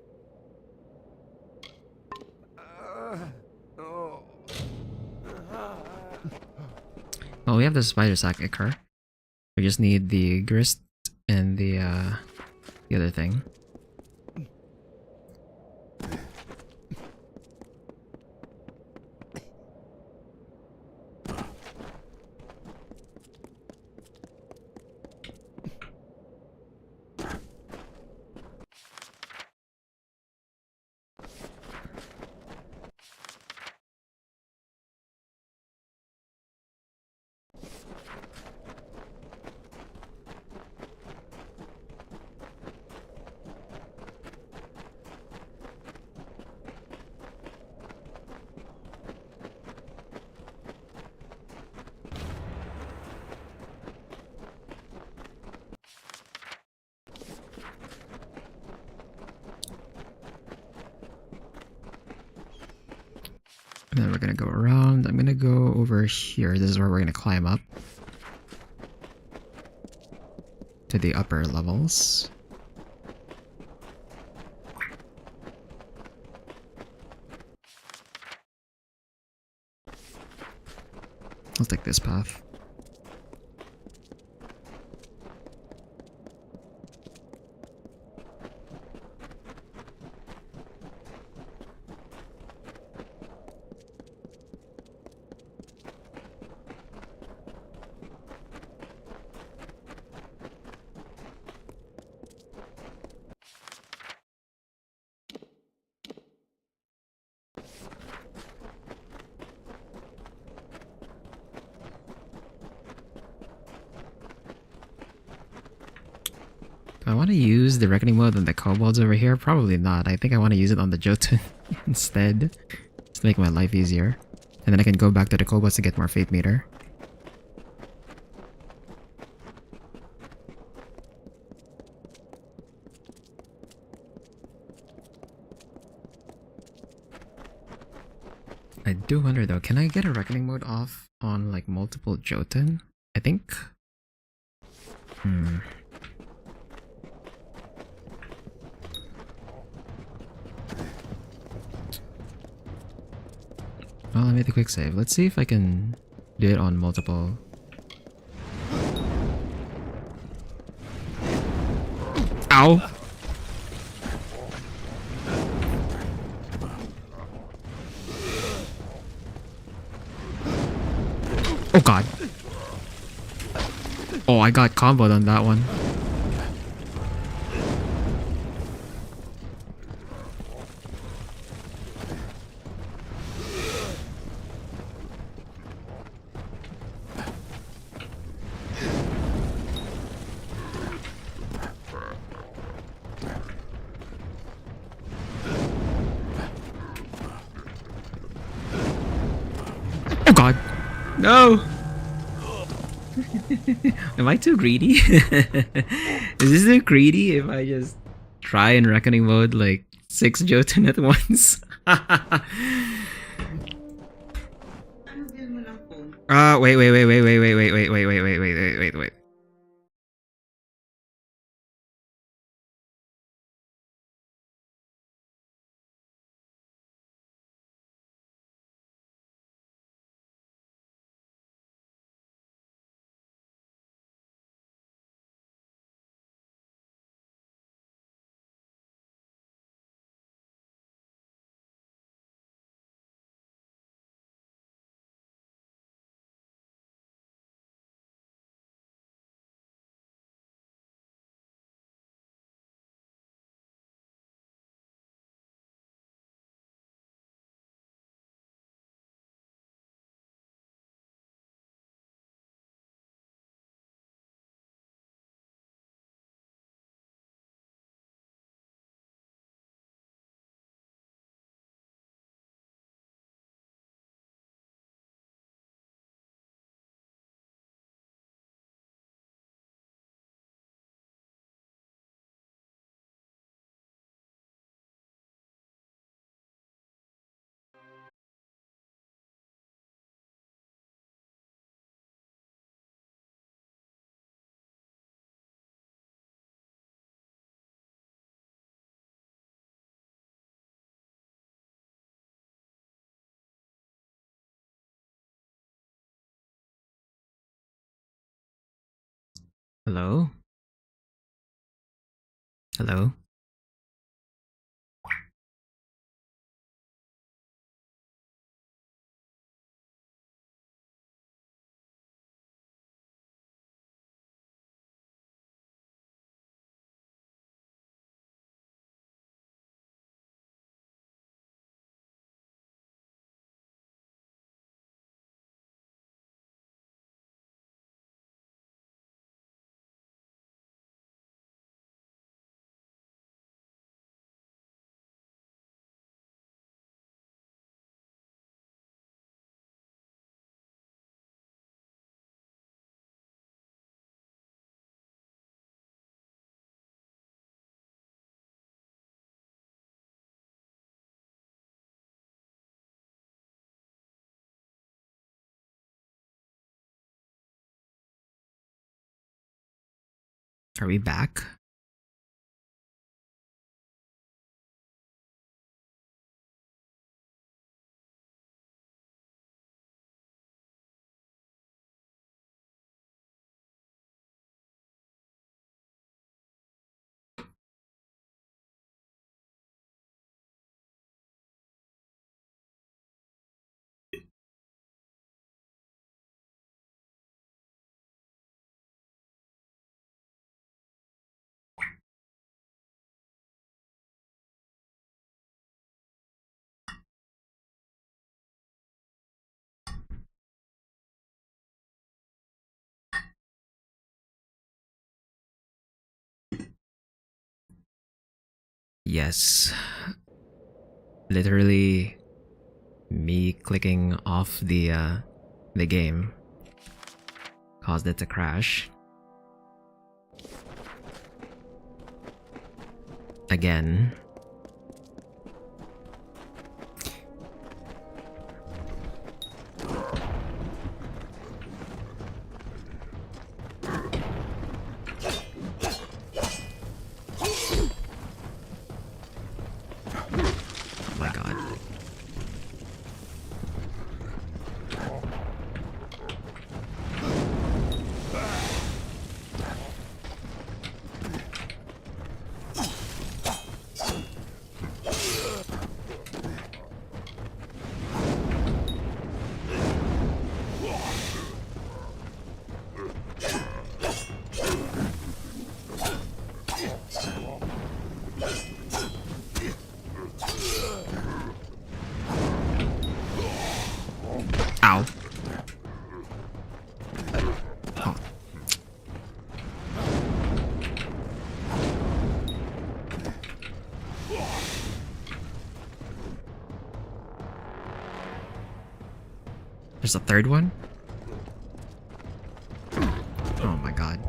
Well, we have the spider sack ichor. We just need the grist and the other thing. And then we're gonna go around. I'm gonna go over here. This is where we're gonna climb up to the upper levels. I'll take this path. Do I want to use the reckoning mode on the kobolds over here? Probably not. I think I want to use it on the Jotun instead. Just to make my life easier. And then I can go back to the kobolds to get more fate meter. I do wonder though, can I get a reckoning mode off on like multiple Jotun? I think. Well, I made the quick save. Let's see if I can do it on multiple. Ow! Oh god. Oh, I got comboed on that one. Oh god. No! Am I too greedy? Is this too greedy if I just try in reckoning mode like 6 Jotun at once? Wait. Hello? Hello? Are we back? Yes. Literally me clicking off the game caused it to crash. Again. Oh my god. Ow. Oh. There's a third one? Oh my god.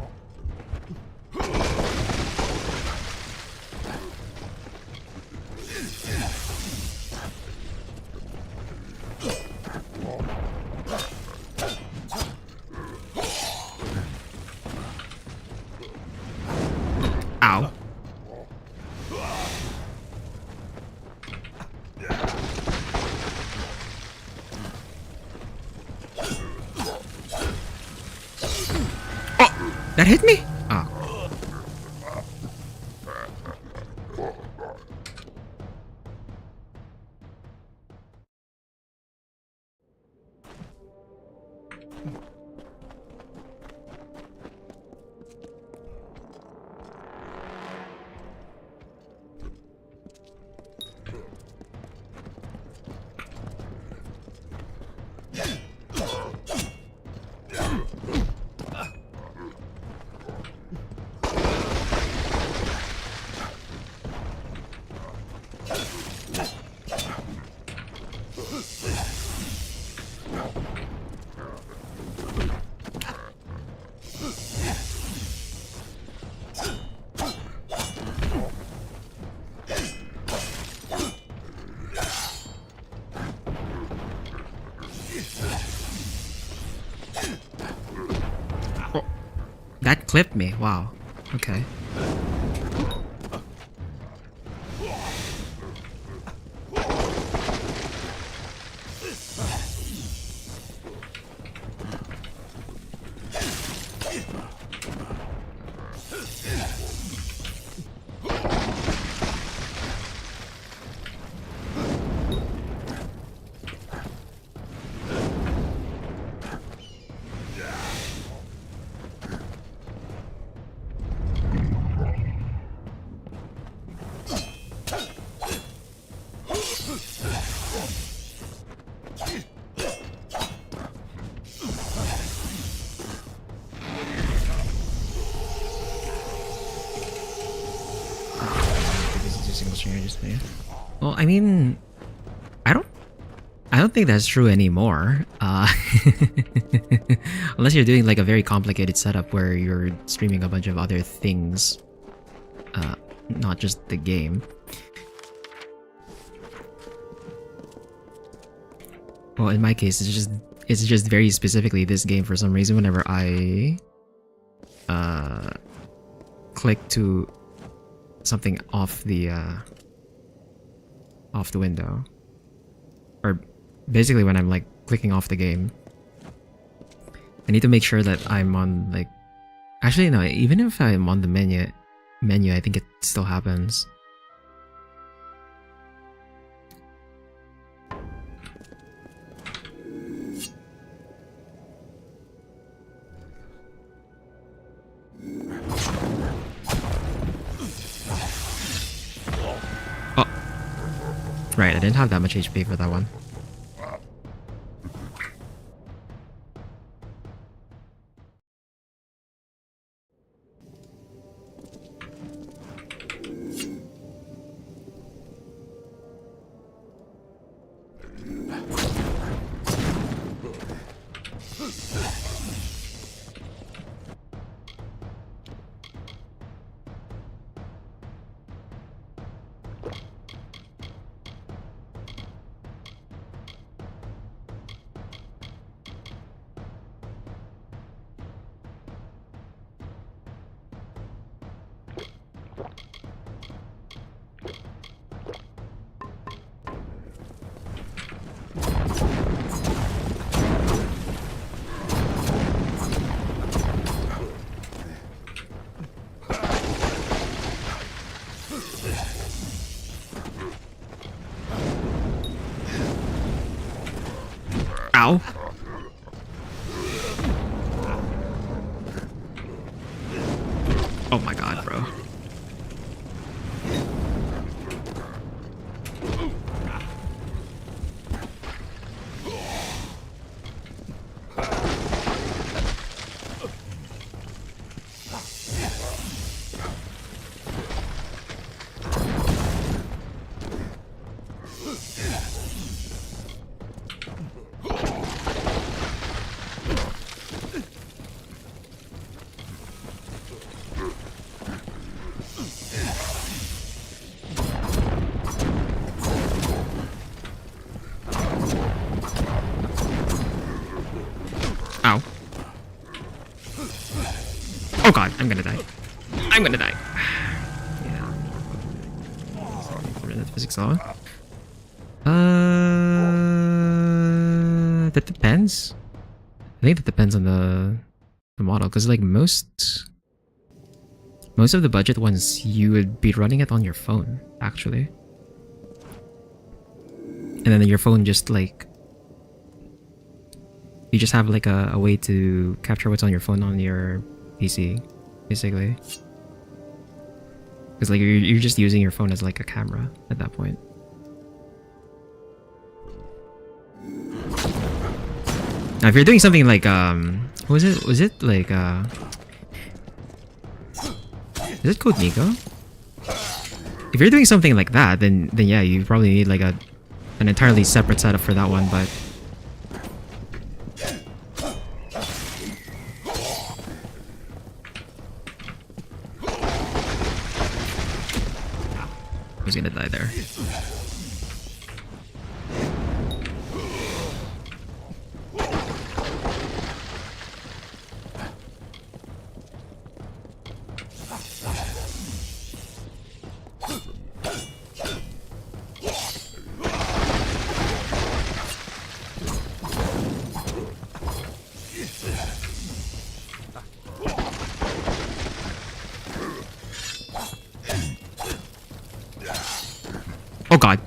Ow. Oh! That hit me? Oh. That clipped me. Wow. Okay. watching or just me. Well, I mean, I don't think that's true anymore. Unless you're doing like a very complicated setup where you're streaming a bunch of other things, not just the game. Well, in my case, it's just very specifically this game for some reason. Whenever I click to something off the window, or basically when I'm like clicking off the game, I need to make sure that I'm on like. Actually, no. Even if I'm on the menu, I think it still happens. Right, I didn't have that much HP for that one. Ow. Oh my god, bro. Ow. Oh god, I'm gonna die. I'm gonna die. Yeah. That physics law. That depends. I think that depends on the model, because like most of the budget ones, you would be running it on your phone, actually. And then your phone just like, you just have like a way to capture what's on your phone on your PC, basically. Because like you're just using your phone as like a camera at that point. Now if you're doing something like was it like is it Code Nico? If you're doing something like that, then yeah, you probably need like an entirely separate setup for that one, but who's gonna die there? Oh god.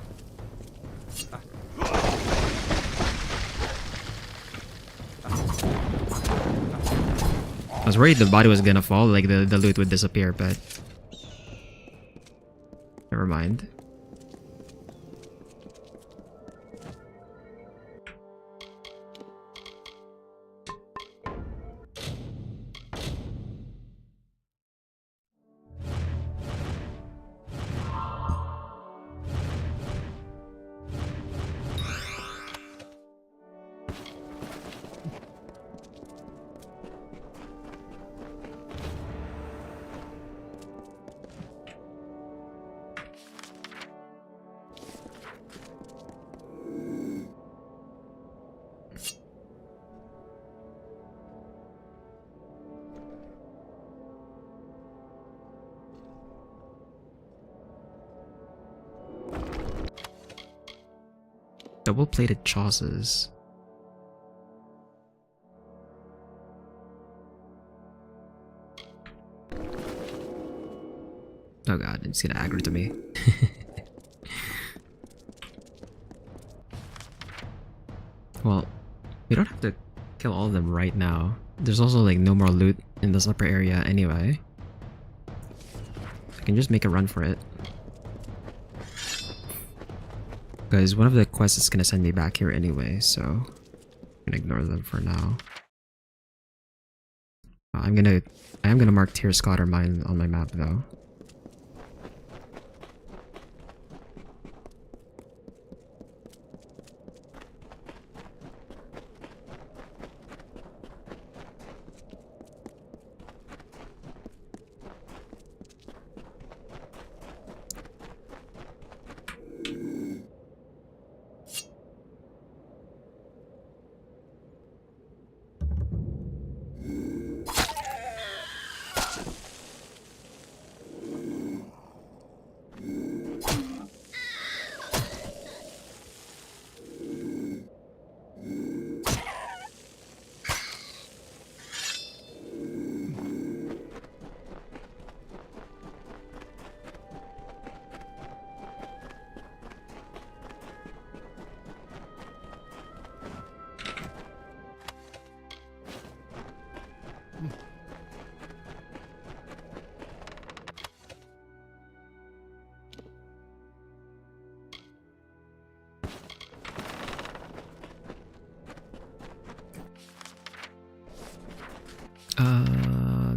I was worried the body was gonna fall, like the loot would disappear, but never mind. double-plated chosses. Oh god, it's gonna aggro to me. Well, we don't have to kill all of them right now. There's also like no more loot in this upper area anyway. I can just make a run for it. Because one of the quests is gonna send me back here anyway, so I'm gonna ignore them for now. I am gonna mark Tier Scotter Mine on my map though.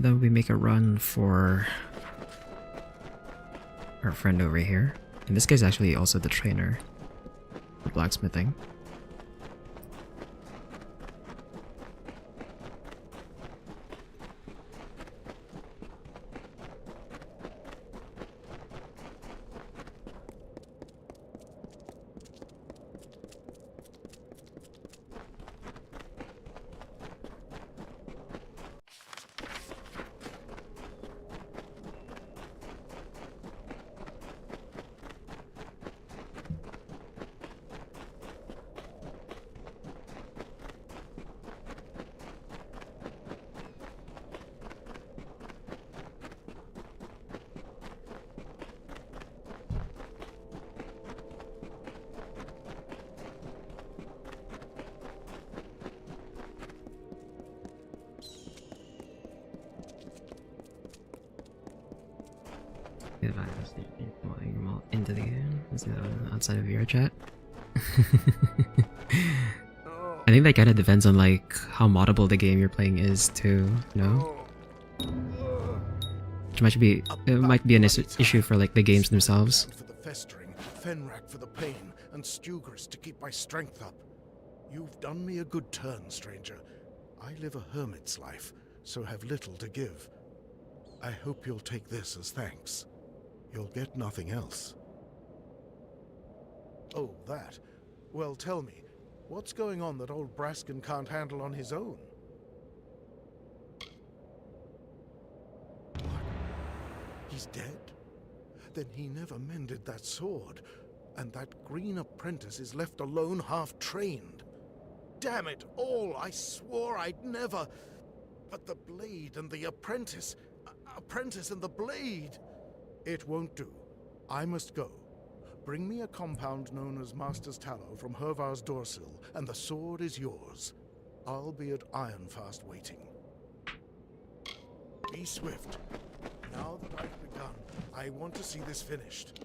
Then we make a run for our friend over here. And this guy's actually also the trainer for blacksmithing. Into the game. Is it outside of your chat? I think that kind of depends on like how moddable the game you're playing is too, you know? Which might be an issue for like the games themselves. For the festering, Fenrak for the pain, and Stugers to keep my strength up. You've done me a good turn, stranger. I live a hermit's life, so have little to give. I hope you'll take this as thanks. You'll get nothing else. Oh, that. Well, tell me, what's going on that old Braskin can't handle on his own? What? He's dead? Then he never mended that sword, and that green apprentice is left alone half-trained. Damn it all, I swore I'd never... But the blade and the apprentice... Apprentice and the blade... It won't do. I must go. Bring me a compound known as Master's Tallow from Hervar's Dorsil, and the sword is yours. I'll be at Ironfast waiting. Be swift. Now that I've begun, I want to see this finished.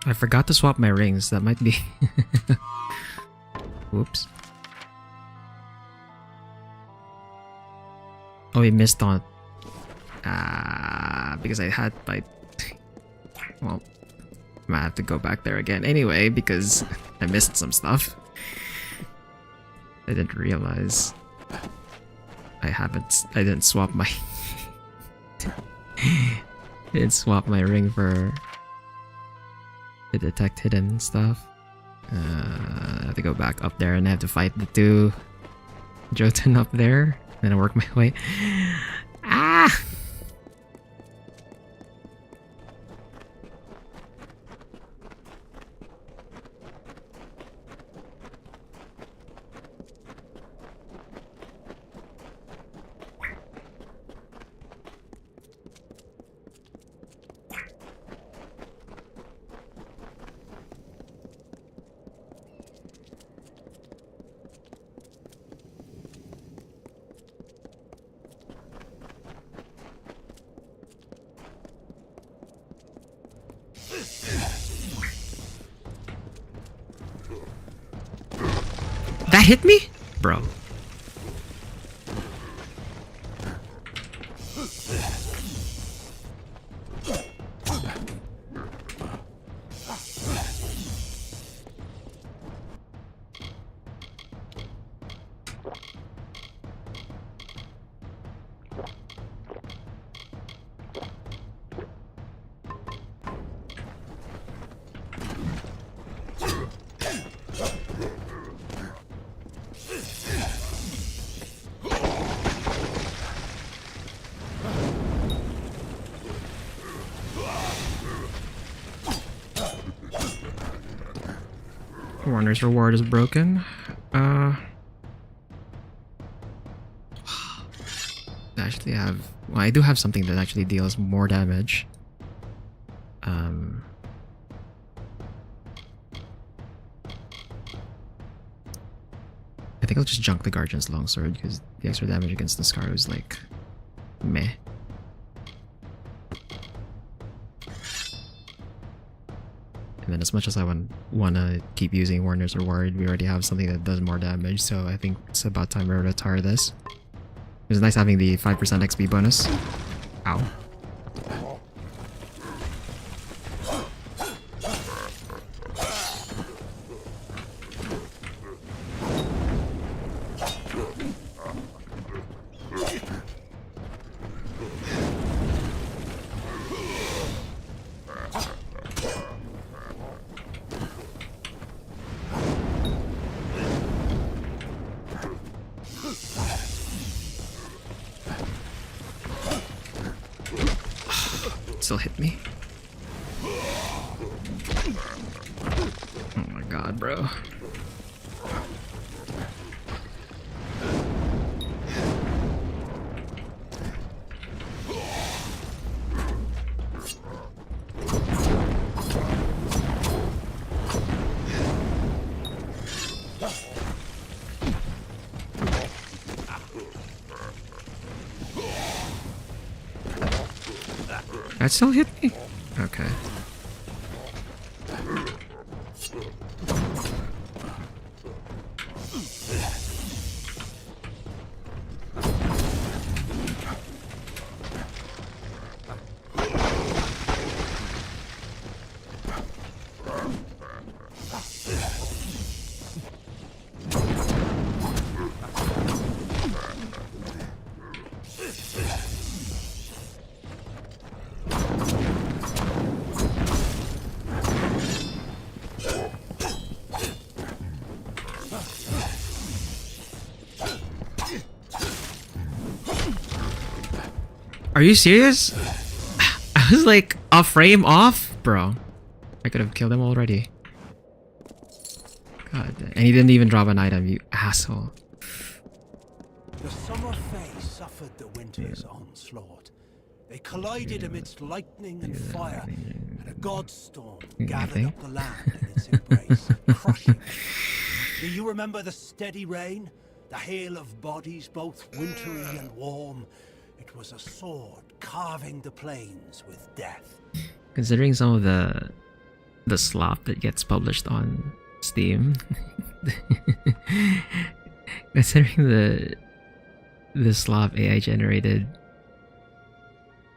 I forgot to swap my rings. That might be... Whoops. Oh, we missed on... because I had my... Well, I might have to go back there again anyway, because I missed some stuff. I didn't realize... I didn't swap my... I didn't swap my ring for... to detect hidden stuff. I have to go back up there and I have to fight the two Jotun up there. Then I work my way. Ah! That hit me? Bro. Warner's reward is broken. I actually have... Well, I do have something that actually deals more damage. I think I'll just junk the Guardian's Longsword because the extra damage against the Scar is like... meh. And then as much as I want to keep using Warner's Reward, we already have something that does more damage, so I think it's about time we retire this. It was nice having the 5% XP bonus. Ow. Still hit me. Oh my god, bro. That still hit me? Okay. Are you serious? I was like a frame off? Bro. I could have killed him already. God. And he didn't even drop an item, you asshole. The summer fae suffered the winter's onslaught. They collided amidst lightning and fire, and a god storm gathered up the land in its embrace, crushing it. Do you remember the steady rain? The hail of bodies, both wintry and warm? It was a sword carving the plains with death. Considering some of the slop that gets published on Steam, considering the slop AI generated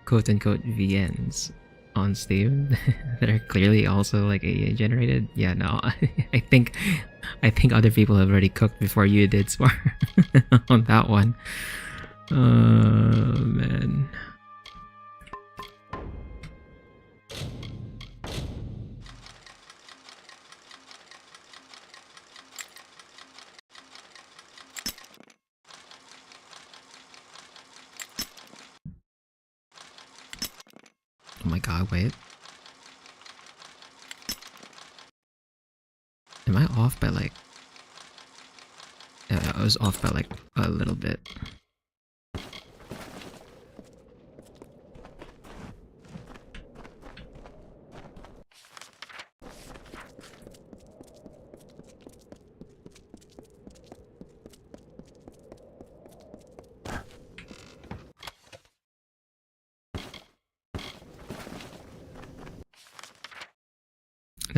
quote unquote VNs on Steam that are clearly also like AI generated, yeah, no, I think other people have already cooked before you did, Smart, on that one. Oh man. Oh my god, wait. Am I off by like... Yeah, I was off by like a little bit.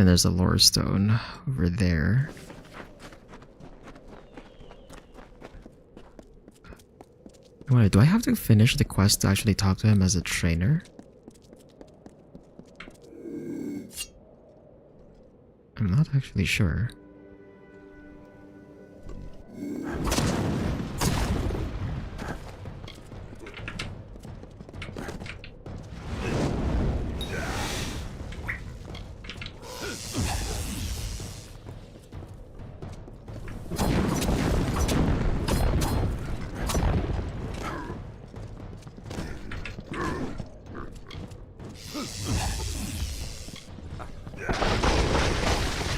And there's a lore stone over there. Wait, do I have to finish the quest to actually talk to him as a trainer? I'm not actually sure.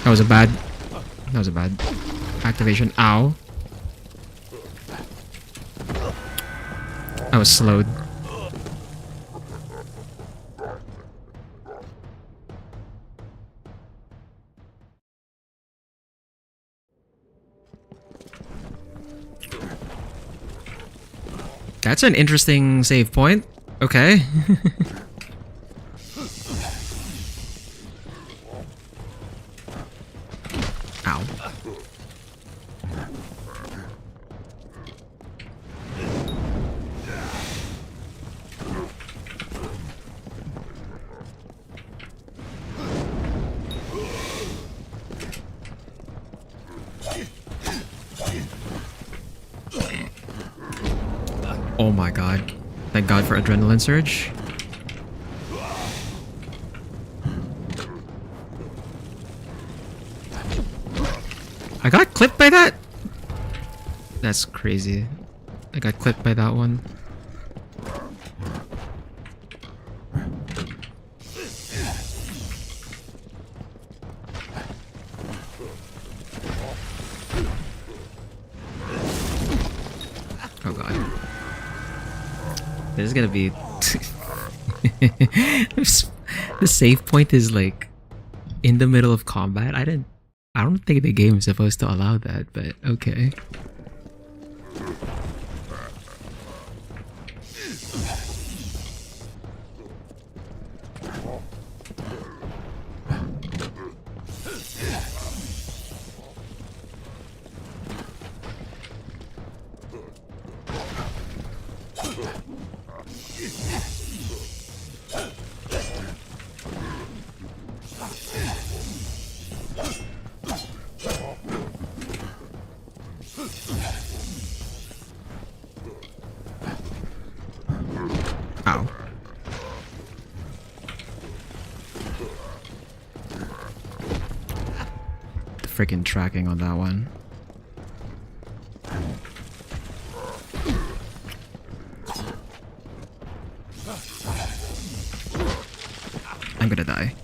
That was a bad activation. Ow. I was slowed. That's an interesting save point. Okay. Ow. Oh my god. Thank god for adrenaline surge. I got clipped by that? That's crazy. I got clipped by that one. Oh god. This is gonna be... The save point is like in the middle of combat. I don't think the game is supposed to allow that, but okay. Ow. The freaking tracking on that one. I'm gonna die.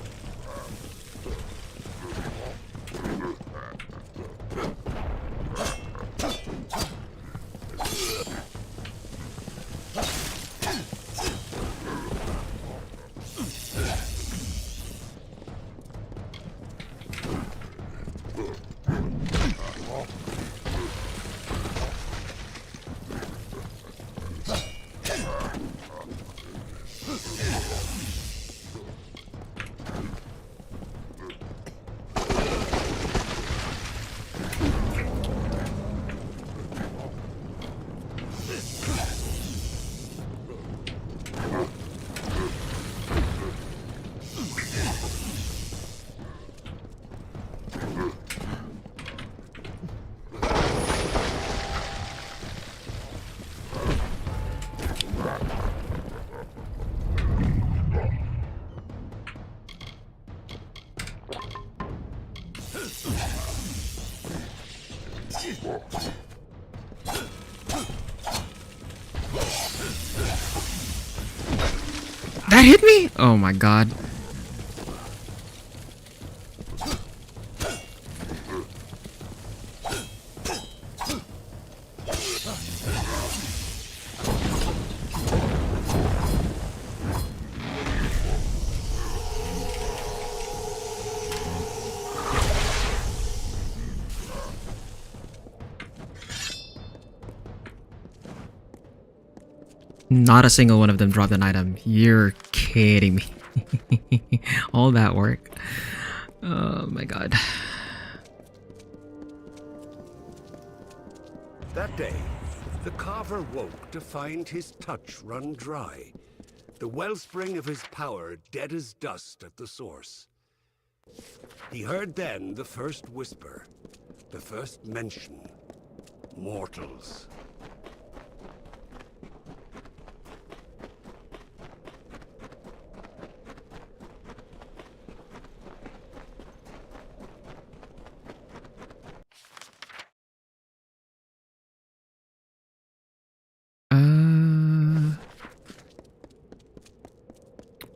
That hit me? Oh my god. Not a single one of them dropped an item. You're kidding me. All that work. Oh my god. That day, the carver woke to find his touch run dry, the wellspring of his power dead as dust at the source. He heard then the first whisper, the first mention. Mortals.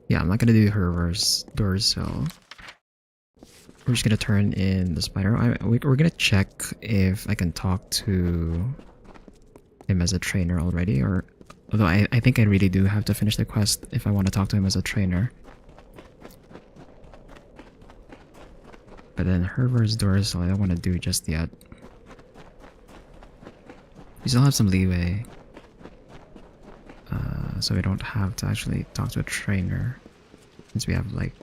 Yeah, I'm not gonna do her reverse doors, so we're just gonna turn in the spider. We're gonna check if I can talk to him as a trainer already, or although I think I really do have to finish the quest if I want to talk to him as a trainer. But then her reverse doors, so I don't want to do just yet. We still have some leeway, so we don't have to actually talk to a trainer, since we have like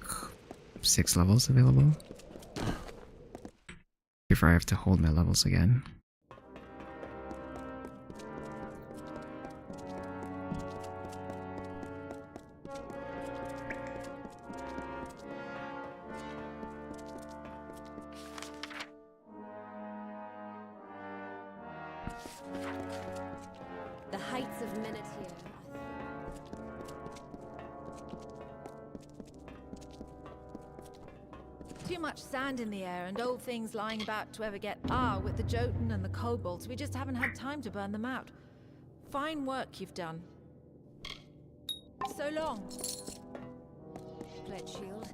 6 levels available before I have to hold my levels again. The heights of Minute here. Too much sand in the air and old things lying about to ever get with the Jotun and the kobolds. We just haven't had time to burn them out. Fine work you've done. So long. Pledge shield.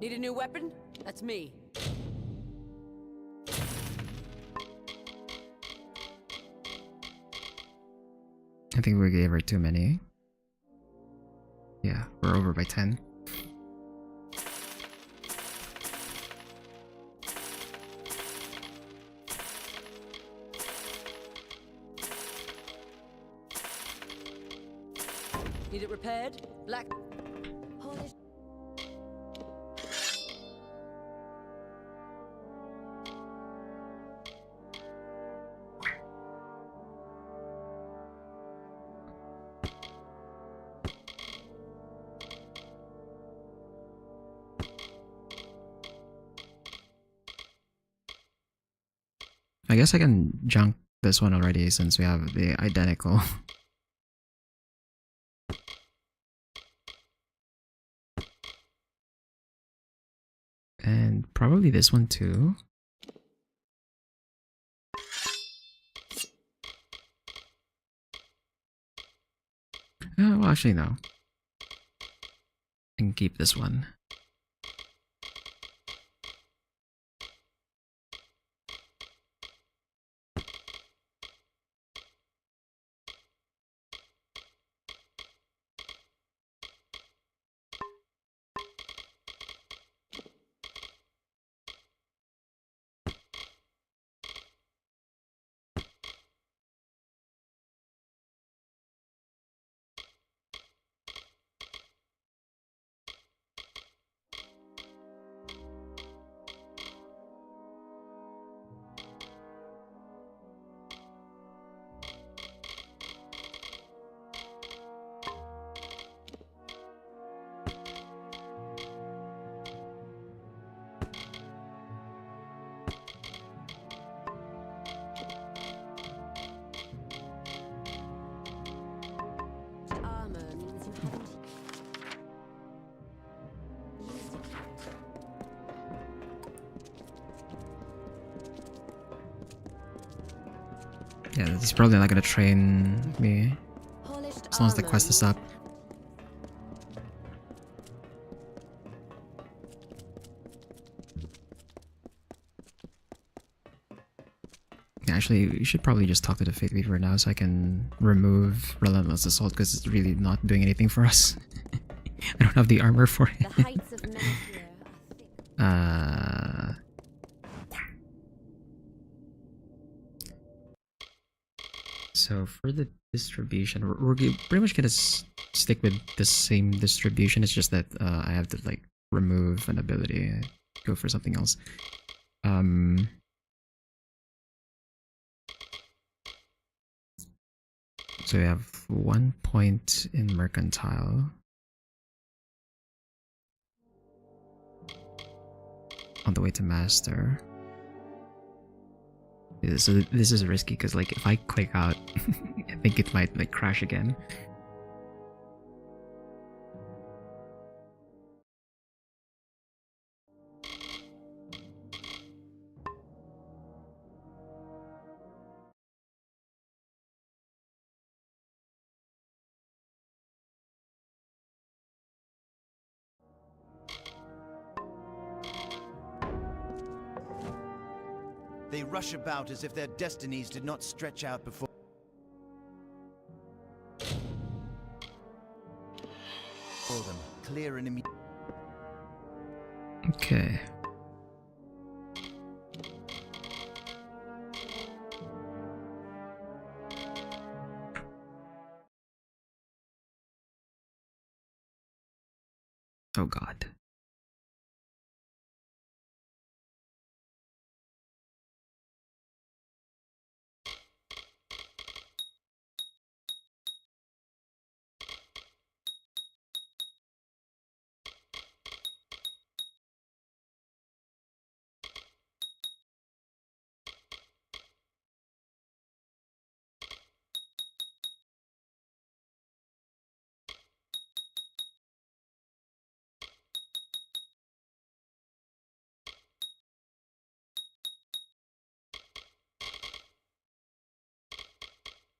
Need a new weapon? That's me. I think we gave her too many. Yeah, we're over by 10. Need it repaired? Black. Polish. I guess I can junk this one already since we have the identical. And probably this one too. Oh, well, actually no. I can keep this one. Armor means you haven't. Yeah, he's probably not gonna train me Polished as long as the armor quest is means- up. Yeah, actually, we should probably just talk to the Fate Weaver now so I can remove Relentless Assault because it's really not doing anything for us. I don't have the armor for it. The heights of Minute here, I think. So for the distribution, we're pretty much gonna stick with the same distribution. It's just that I have to like remove an ability, go for something else. So we have 1 point in mercantile. On the way to master. So this is risky because like if I click out, I think it might like crash again. They rush about as if their destinies did not stretch out before them, clear and immediate. Okay. Oh God.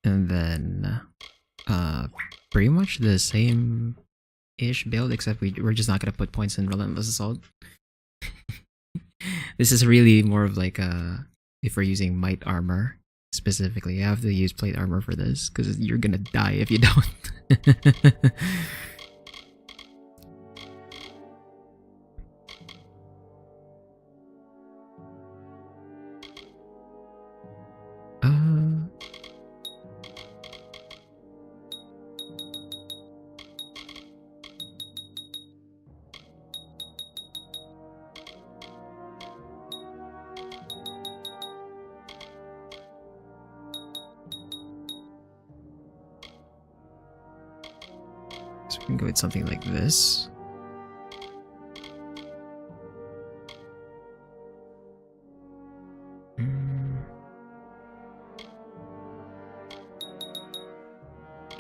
And then pretty much the same ish build, except we're just not gonna put points in relentless assault. This is really more of like if we're using might armor specifically, you have to use plate armor for this because you're gonna die if you don't. So we can go with something like this.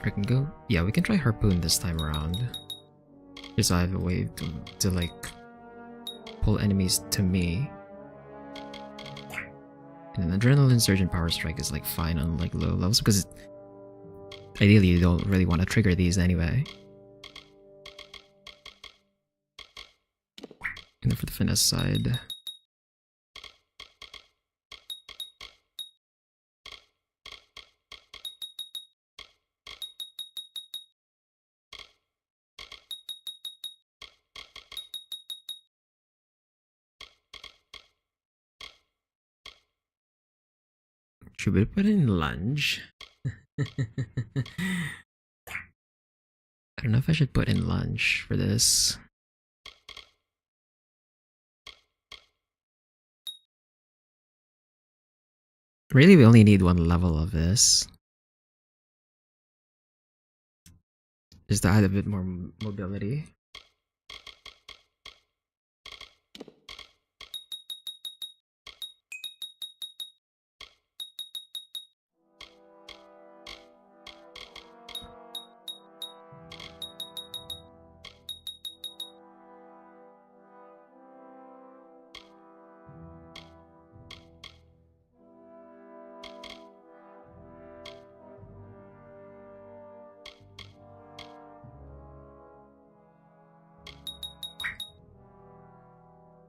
I can go. Yeah, we can try harpoon this time around. Just so I have a way to like pull enemies to me. And an adrenaline surge and power strike is like fine on like low levels because ideally you don't really want to trigger these anyway. And then for the finesse side. Should we put in lunge? I don't know if I should put in lunge for this. Really, we only need one level of this. Just to add a bit more mobility.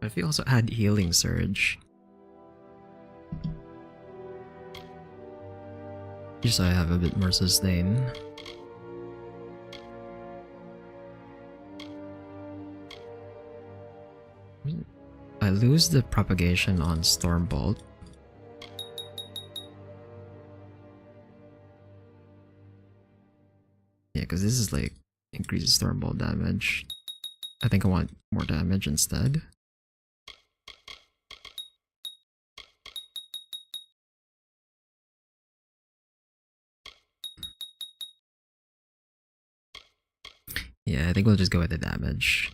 If you also add healing surge, just so I have a bit more sustain. I lose the propagation on Stormbolt. because this is like increases thermal damage. I think I want more damage instead. Yeah, I think we'll just go with the damage.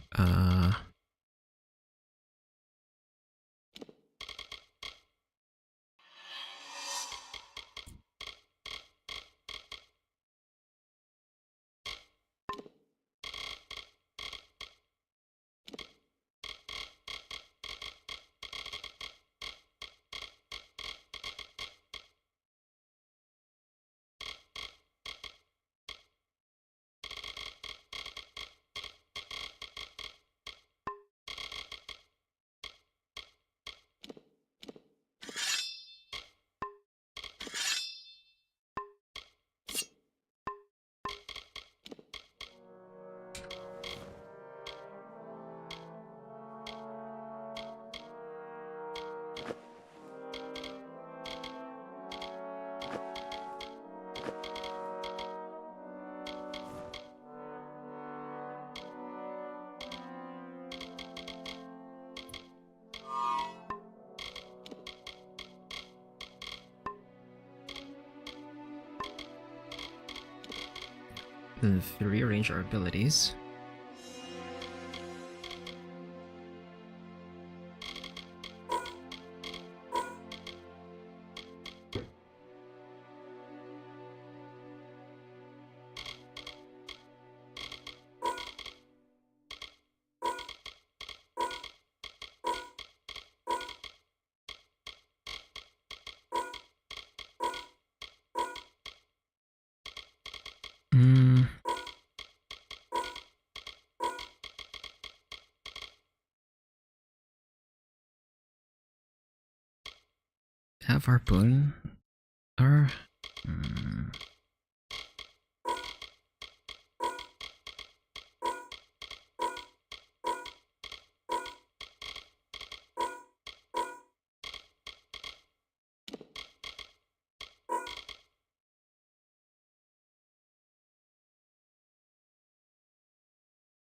Then rearrange our abilities. Have harpoon or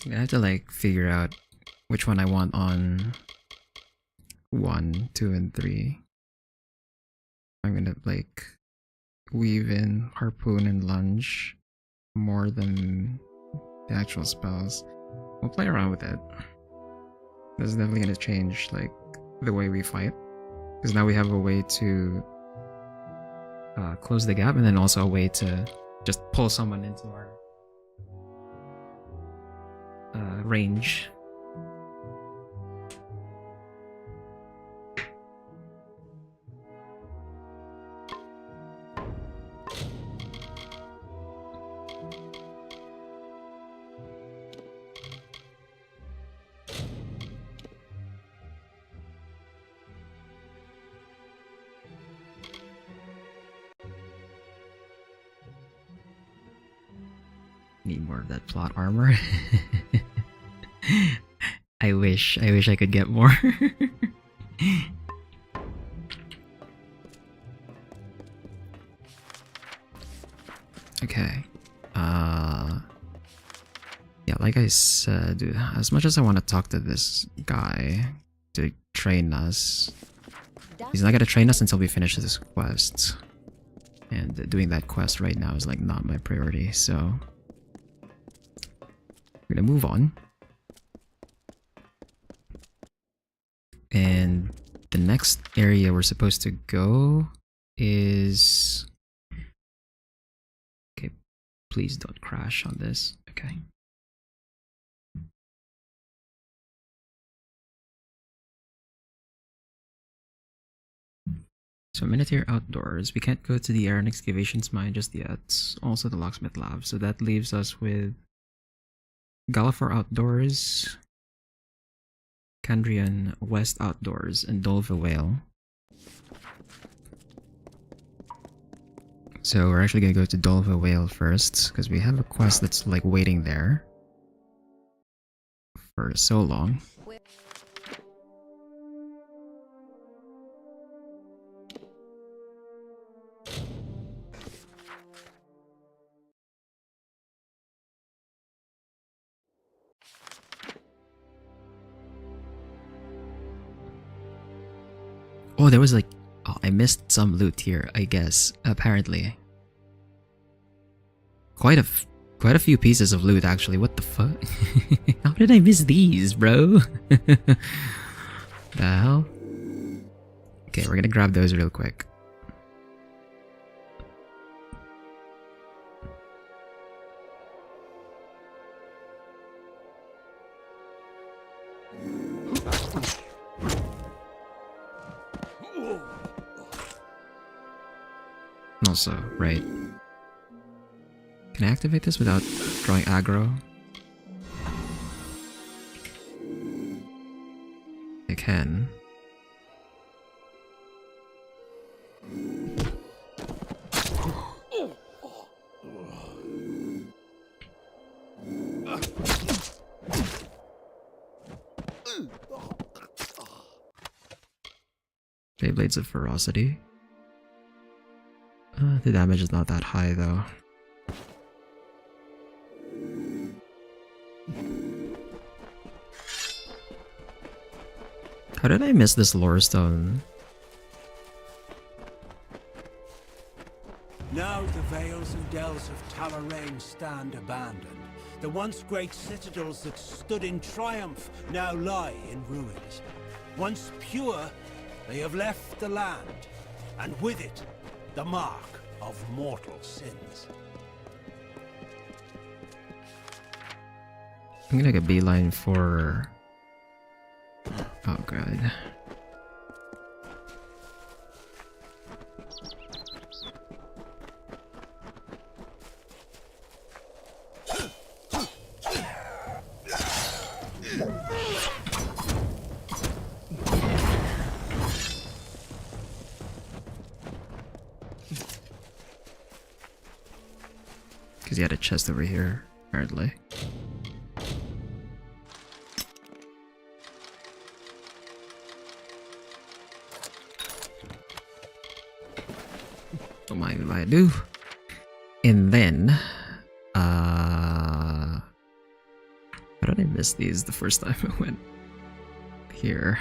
I have to like figure out which one I want on 1, 2, and 3. I'm gonna like weave in harpoon and lunge more than the actual spells. We'll play around with it. This is definitely gonna change like the way we fight, because now we have a way to close the gap, and then also a way to just pull someone into our range. Need more of that plot armor. I wish I could get more. Okay. Yeah, like I said, as much as I want to talk to this guy to train us, he's not gonna train us until we finish this quest. And doing that quest right now is like not my priority, so we're gonna move on. And the next area we're supposed to go is... Okay, please don't crash on this. Okay. So Minotaur Outdoors. We can't go to the Iron Excavations Mine just yet. Also the Locksmith Lab. So that leaves us with Galliford Outdoors, Candrian West Outdoors, and Dolva Whale. So we're actually gonna go to Dolva Whale first, because we have a quest that's like waiting there for so long. Oh, there was like... Oh, I missed some loot here, I guess. Apparently. Quite a few pieces of loot, actually. What the fuck? How did I miss these, bro? The hell? Okay, we're gonna grab those real quick. Also, right. Can I activate this without drawing aggro? I can. Blades of Ferocity. The damage is not that high though. How did I miss this lore stone? Now the vales and dells of Talarain stand abandoned. The once great citadels that stood in triumph now lie in ruins. Once pure, they have left the land, and with it, the mark of mortal sins. I'm gonna make a beeline for... Oh god. Because he had a chest over here, apparently. Don't mind if I do. And then, how did I miss these the first time I went here?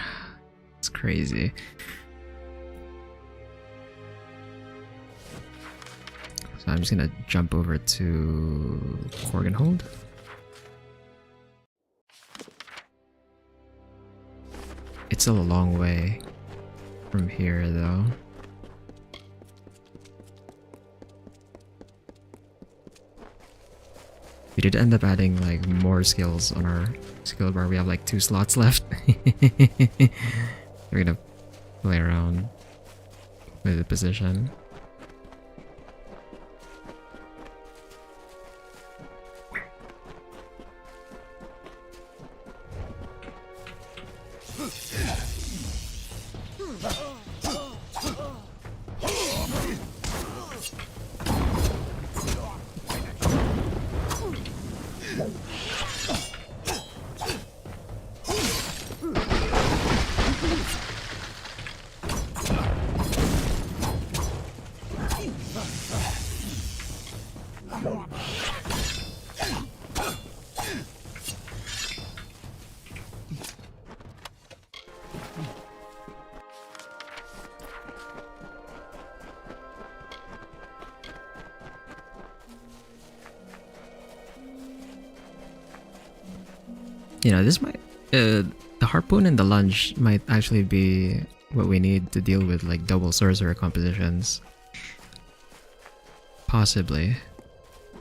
It's crazy. So I'm just gonna jump over to Korgenhold. It's still a long way from here though. We did end up adding like more skills on our skill bar. We have like 2 slots left. We're gonna play around with the position. You know, this might... the harpoon and the lunge might actually be what we need to deal with like double sorcerer compositions. Possibly.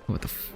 What the f...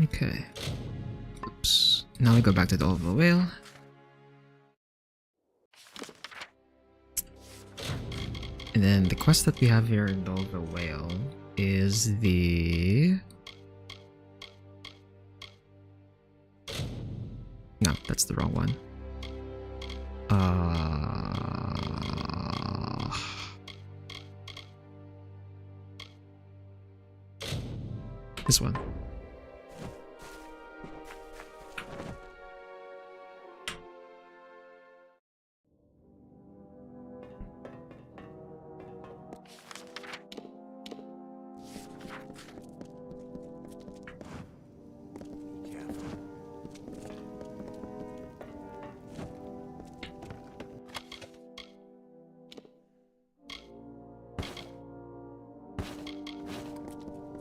Okay. Oops. Now we go back to the Oval Whale. And then the quest that we have here in the Oval Whale is the... No, that's the wrong one. This one.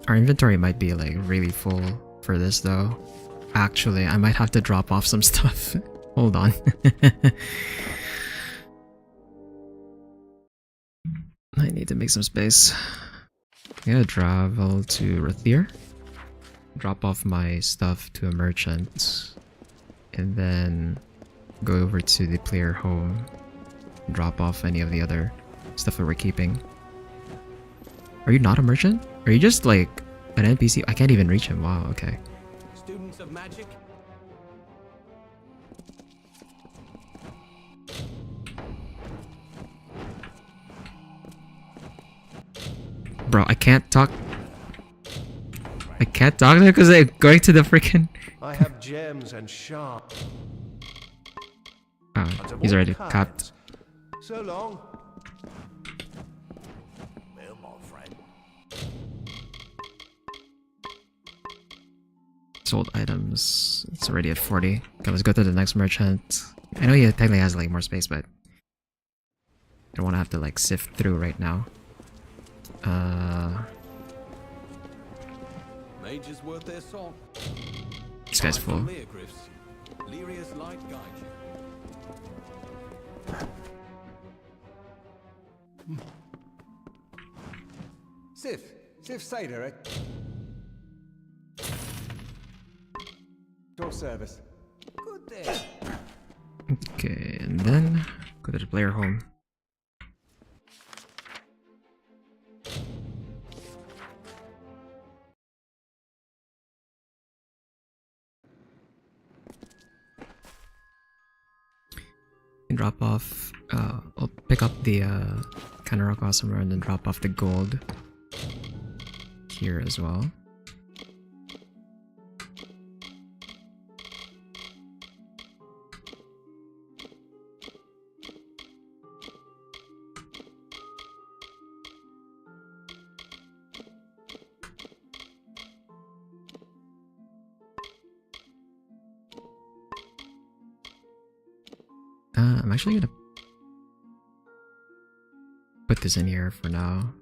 Our inventory might be like really full for this though. Actually, I might have to drop off some stuff. Hold on. I need to make some space. I'm gonna travel to Rathir, drop off my stuff to a merchant, and then go over to the player home, drop off any of the other stuff that we're keeping. Are you not a merchant? Are you just like an NPC? I can't even reach him. Wow, okay. Students of magic? Bro, I can't talk. I can't talk to him because I'm going to the freaking. I have gems and sharp. Oh, he's already capped. So long. Well, my friend. Sold items. It's already at 40. Okay, let's go to the next merchant. I know he technically has like more space, but I don't want to have to like sift through right now. Mage is worth their salt. This guy's full. Lyria's light guide you. Sif Cider, Your service. Good day. Okay, and then go to the player home. Drop off, I'll pick up the Kanarok Awesomer and then drop off the gold here as well. I'm actually gonna put this in here for now.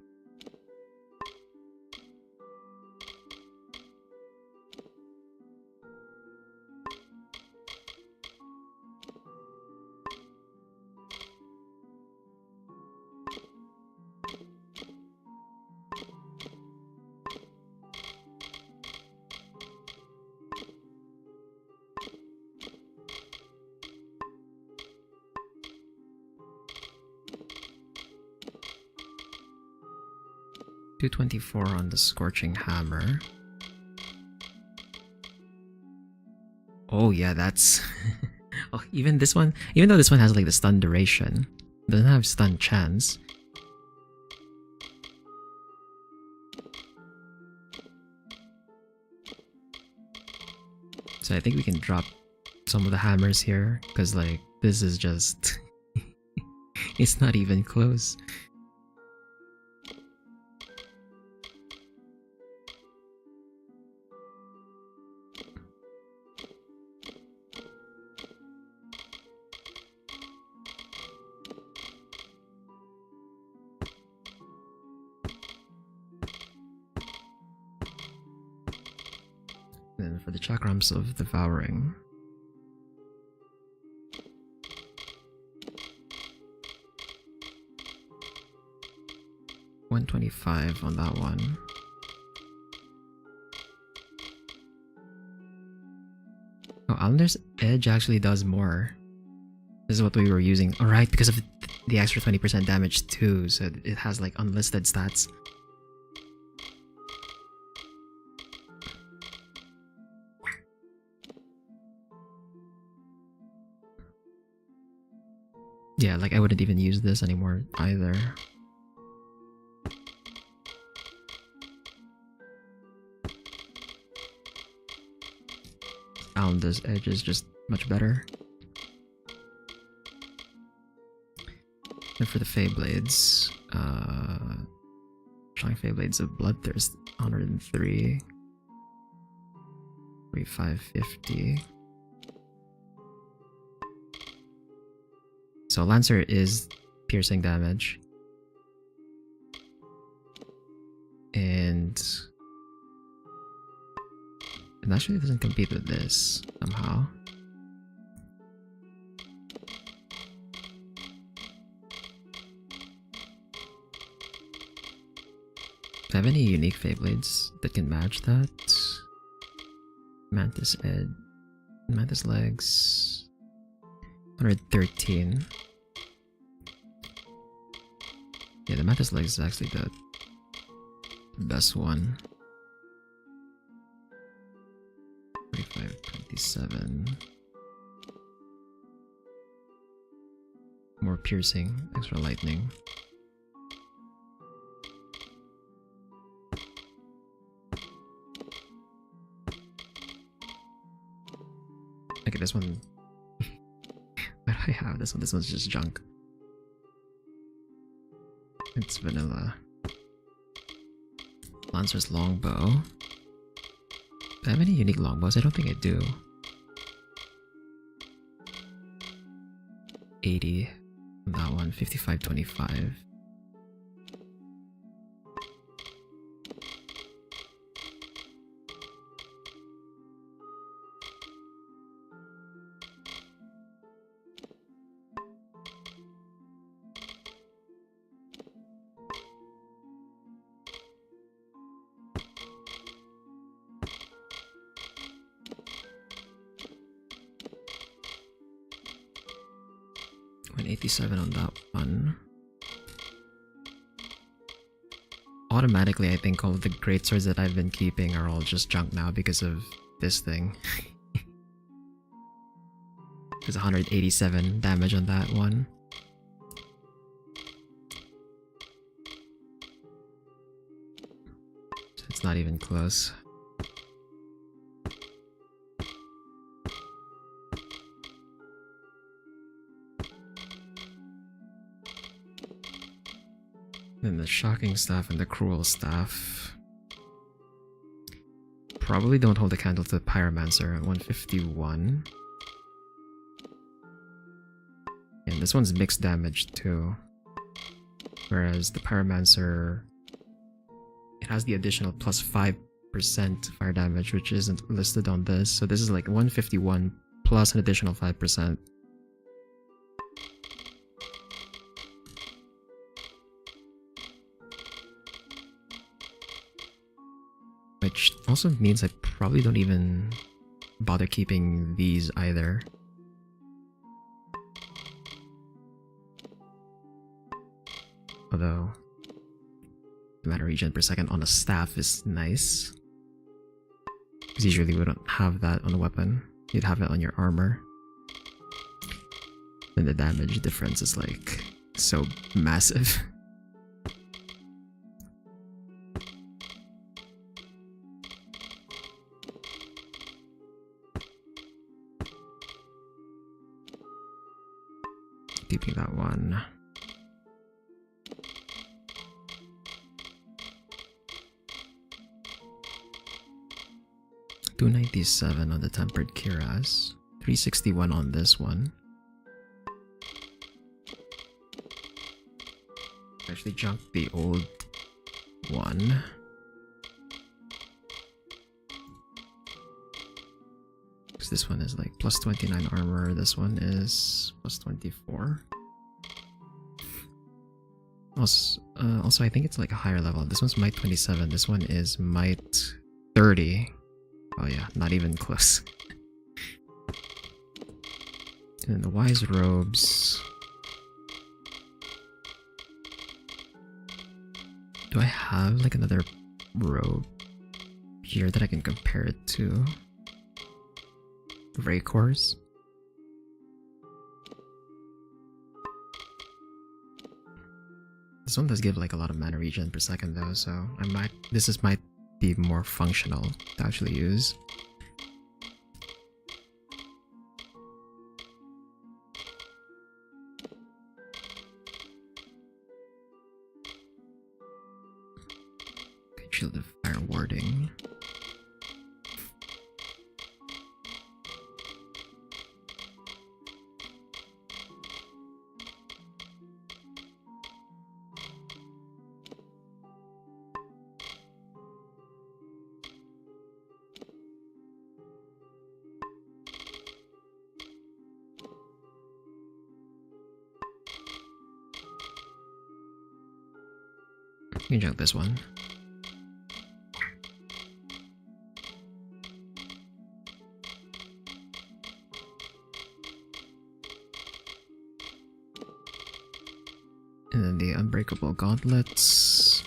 $224 on the Scorching Hammer. Oh yeah, that's... oh, even this one, even though this one has like the stun duration, doesn't have stun chance. So I think we can drop some of the hammers here, because like, this is just... it's not even close. Then for the Chakrams of Devouring. $125 on that one. Oh, Amalur's Edge actually does more. This is what we were using. Alright, because of the extra 20% damage too, so it has like unlisted stats. Yeah, like I wouldn't even use this anymore either. Amalur's Edge is just much better. And for the Feyblades, Shining Feyblades of Bloodthirst, 103. 3550. So Lancer is piercing damage. And it actually doesn't compete with this somehow. Do I have any unique Feyblades that can match that? Mantis Ed, Mantis Legs, 113. Yeah, the Mantis Legs is actually the best one. 4527. More piercing, extra lightning. Okay, this one. Why do I have this one? This one's just junk. It's vanilla. Lancer's longbow. Do I have any unique longbows? I don't think I do. 80 on that one. 5525. $187 on that one. Automatically, I think all of the great swords that I've been keeping are all just junk now because of this thing. There's 187 damage on that one. So it's not even close. Then the shocking staff and the cruel staff probably don't hold a candle to the pyromancer at 151. And this one's mixed damage too. Whereas the pyromancer, it has the additional plus 5% fire damage, which isn't listed on this. So this is like 151 plus an additional 5%. Which also means I probably don't even bother keeping these either. Although, the mana regen per second on a staff is nice. Because usually we don't have that on a weapon. You'd have it on your armor. Then the damage difference is like so massive. Keeping that one. $297 on the tempered Kiras. $361 on this one. Actually junked the old one. This one is like plus 29 armor, this one is plus 24. Also I think it's like a higher level. This one's might 27, this one is might 30. Oh yeah, not even close. And then the wise robes. Do I have like another robe here that I can compare it to? Raycors? This one does give like a lot of mana regen per second though, so this might be more functional to actually use. Okay, shield of fire warding. You can junk this one. And then the unbreakable gauntlets.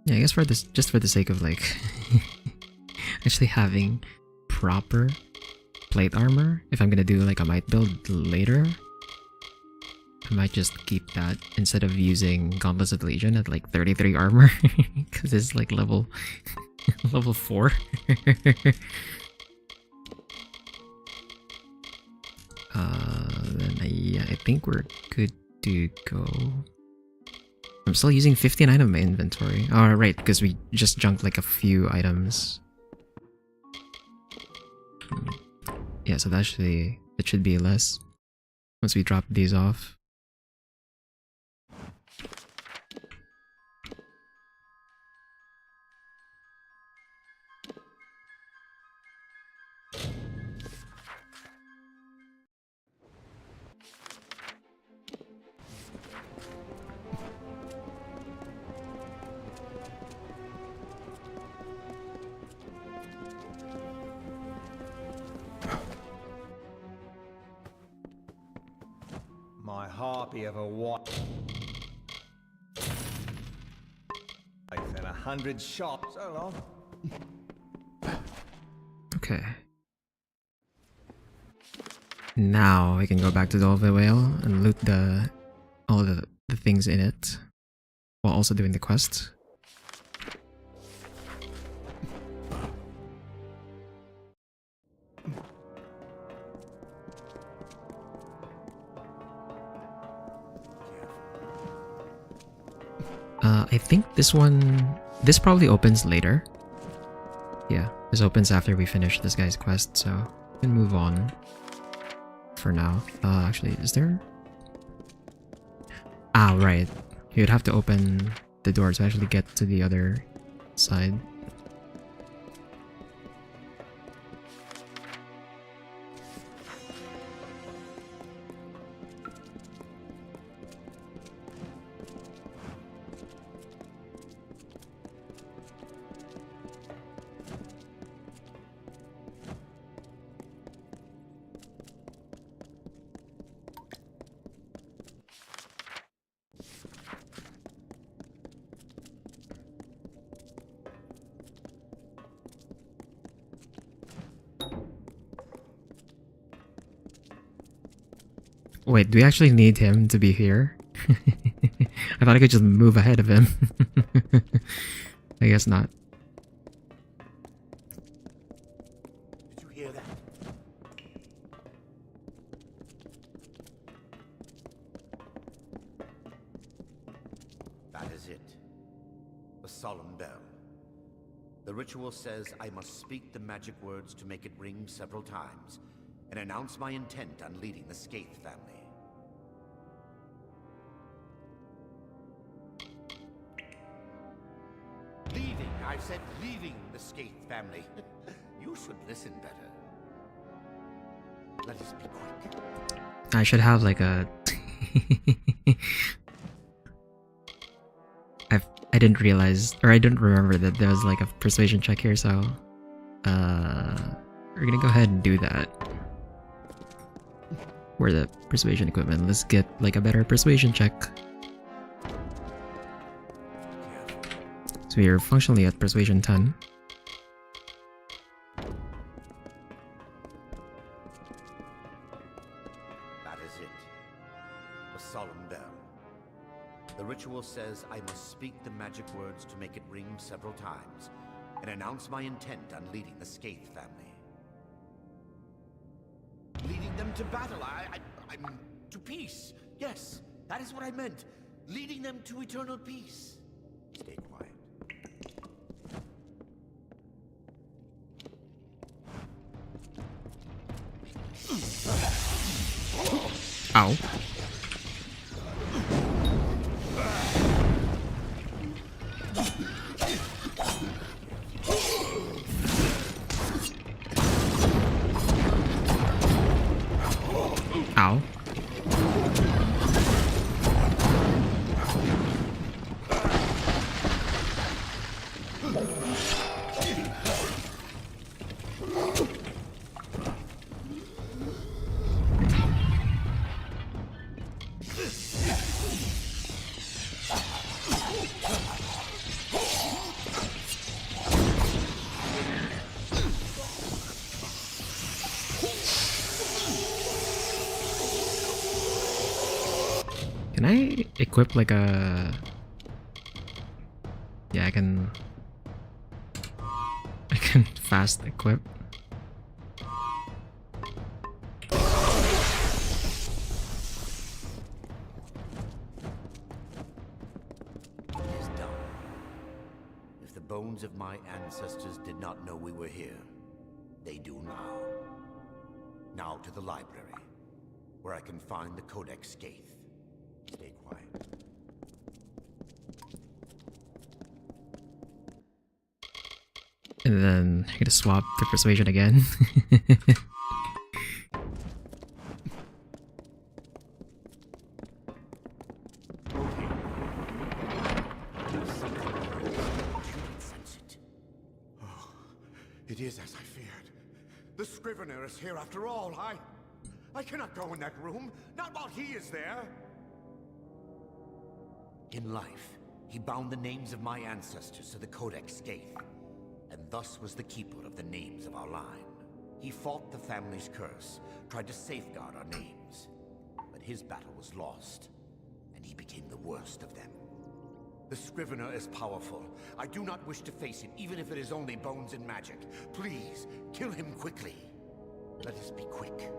Yeah, I guess for this, just for the sake of like actually having proper plate armor, if I'm gonna do like a might build later, I might just keep that instead of using Gauntlets of the Legion at like 33 armor because it's like level 4. Then yeah, I think we're good to go. I'm still using 59 of my inventory. Oh, right, because we just junked like a few items. Yeah, so it should be less once we drop these off. My harpy of a what? And 100 shots. So long. Okay. Now I can go back to Dolve Whale and loot all the things in it while also doing the quest. I think this this probably opens later. Yeah, this opens after we finish this guy's quest, so we can move on for now. Actually, is there? Ah, right. You'd have to open the door to actually get to the other side. Wait, do we actually need him to be here? I thought I could just move ahead of him. I guess not. A solemn bell. The ritual says I must speak the magic words to make it ring several times, and announce my intent on leading the Skaith family. Leaving, I've said leaving the Skaith family. You should listen better. Let us be quick. I should have like a... I didn't realize, or I didn't remember that there was like a persuasion check here, so... we're gonna go ahead and do that. Where the persuasion equipment? Let's get like a better persuasion check. So we are functionally at persuasion 10. That is it. A solemn bell. The ritual says I must speak the magic words to make it ring several times, and announce my intent on leading the Skaith family. Leading them to battle, I'm to peace. Yes, that is what I meant. Leading them to eternal peace. Stay quiet. Ow. Ow. Can I equip like a... Yeah, I can fast equip. It is done. If the bones of my ancestors did not know we were here, they do now. Now to the library, where I can find the Codex Skaith. Stay quiet. And then I'm gonna swap to persuasion again. It is as I feared. The Scrivener is here after all. I cannot go in that room, not while he is there. In life, he bound the names of my ancestors to the Codex Skaith, and thus was the keeper of the names of our line. He fought the family's curse, tried to safeguard our names, but his battle was lost, and he became the worst of them. The Scrivener is powerful. I do not wish to face him, even if it is only bones and magic. Please, kill him quickly. Let us be quick.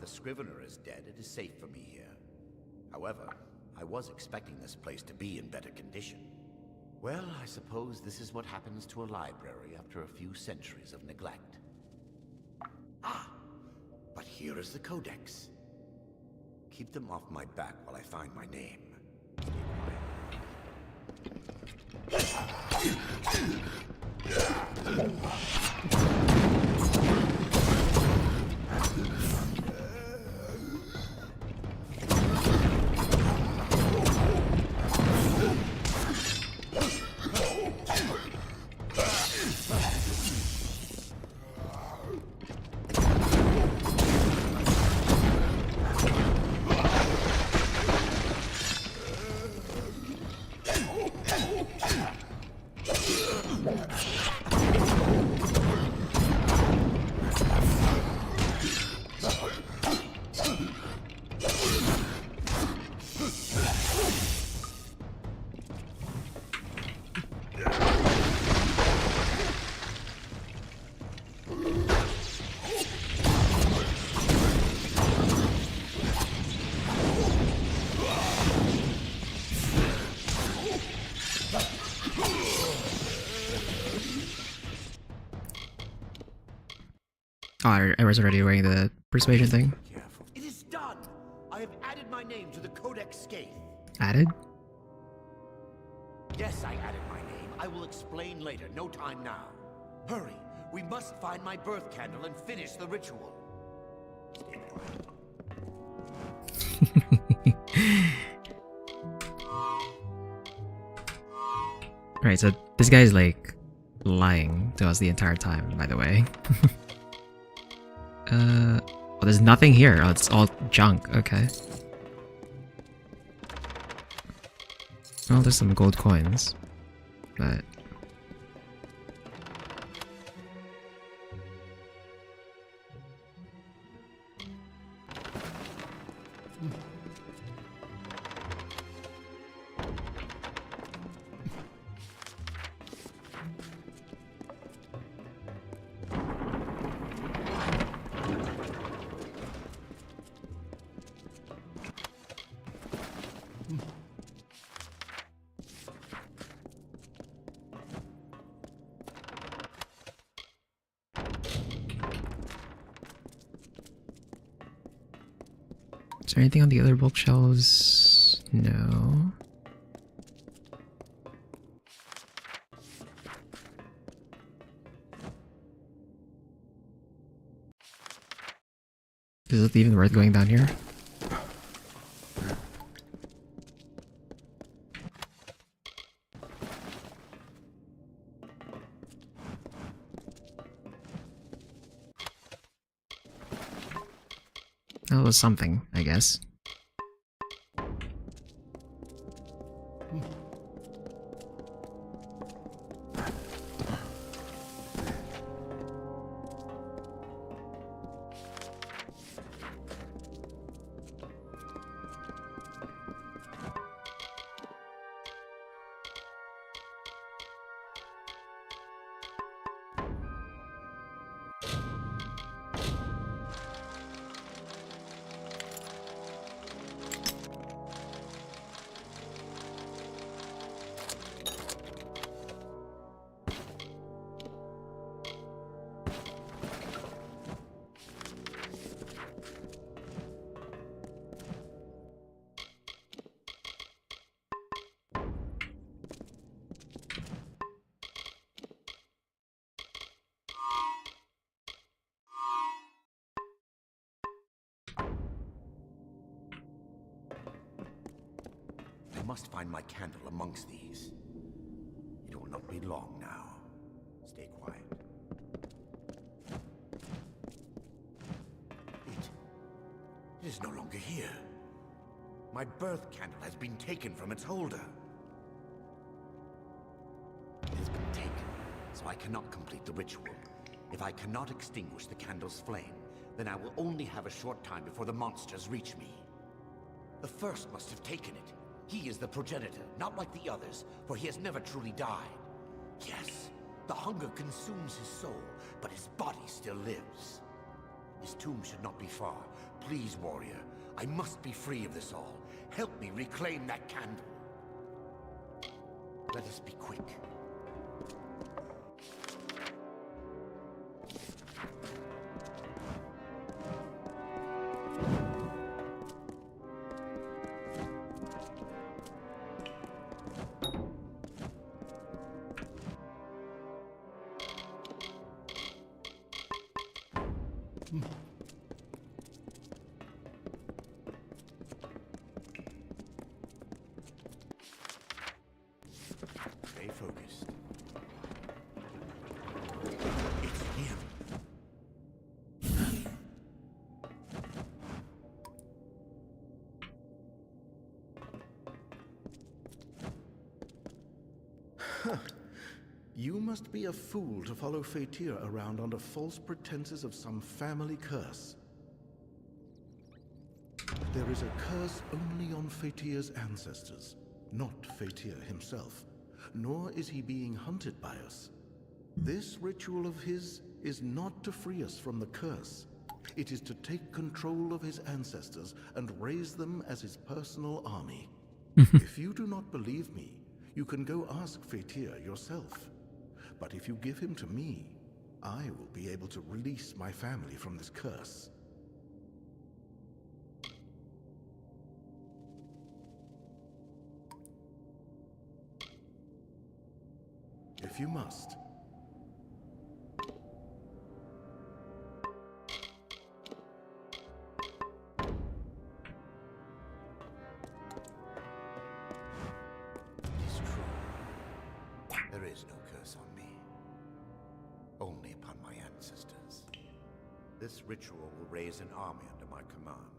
the Scrivener is dead, it is safe for me here. However, I was expecting this place to be in better condition. Well, I suppose this is what happens to a library after a few centuries of neglect. Ah! But here is the Codex. Keep them off my back while I find my name. Oh, I was already wearing the persuasion thing. It is done! I have added my name to the Codex Scathe. Added? Yes, I added my name. I will explain later. No time now. Hurry! We must find my birth candle and finish the ritual. Right, so this guy's like lying to us the entire time, by the way. Well, there's nothing here. Oh, it's all junk. Okay. Well, there's some gold coins, but is there anything on the other bookshelves? No. Is it even worth going down here? That was something, I guess. I must find my candle amongst these. It will not be long now. Stay quiet. It is no longer here. My birth candle has been taken from its holder. It has been taken, so I cannot complete the ritual. If I cannot extinguish the candle's flame, then I will only have a short time before the monsters reach me. The first must have taken it. He is the progenitor, not like the others, for he has never truly died. Yes, the hunger consumes his soul, but his body still lives. His tomb should not be far. Please, warrior. I must be free of this all. Help me reclaim that candle. Let us be quick. Stay focused. It's him. You must be a fool to follow Fatir around under false pretenses of some family curse. There is a curse only on Fatir's ancestors, not Fatir himself. Nor is he being hunted by us. This ritual of his is not to free us from the curse. It is to take control of his ancestors and raise them as his personal army. If you do not believe me, you can go ask Fatir yourself. But if you give him to me, I will be able to release my family from this curse. If you must. It is true. There is no curse on me. Only upon my ancestors. This ritual will raise an army under my command.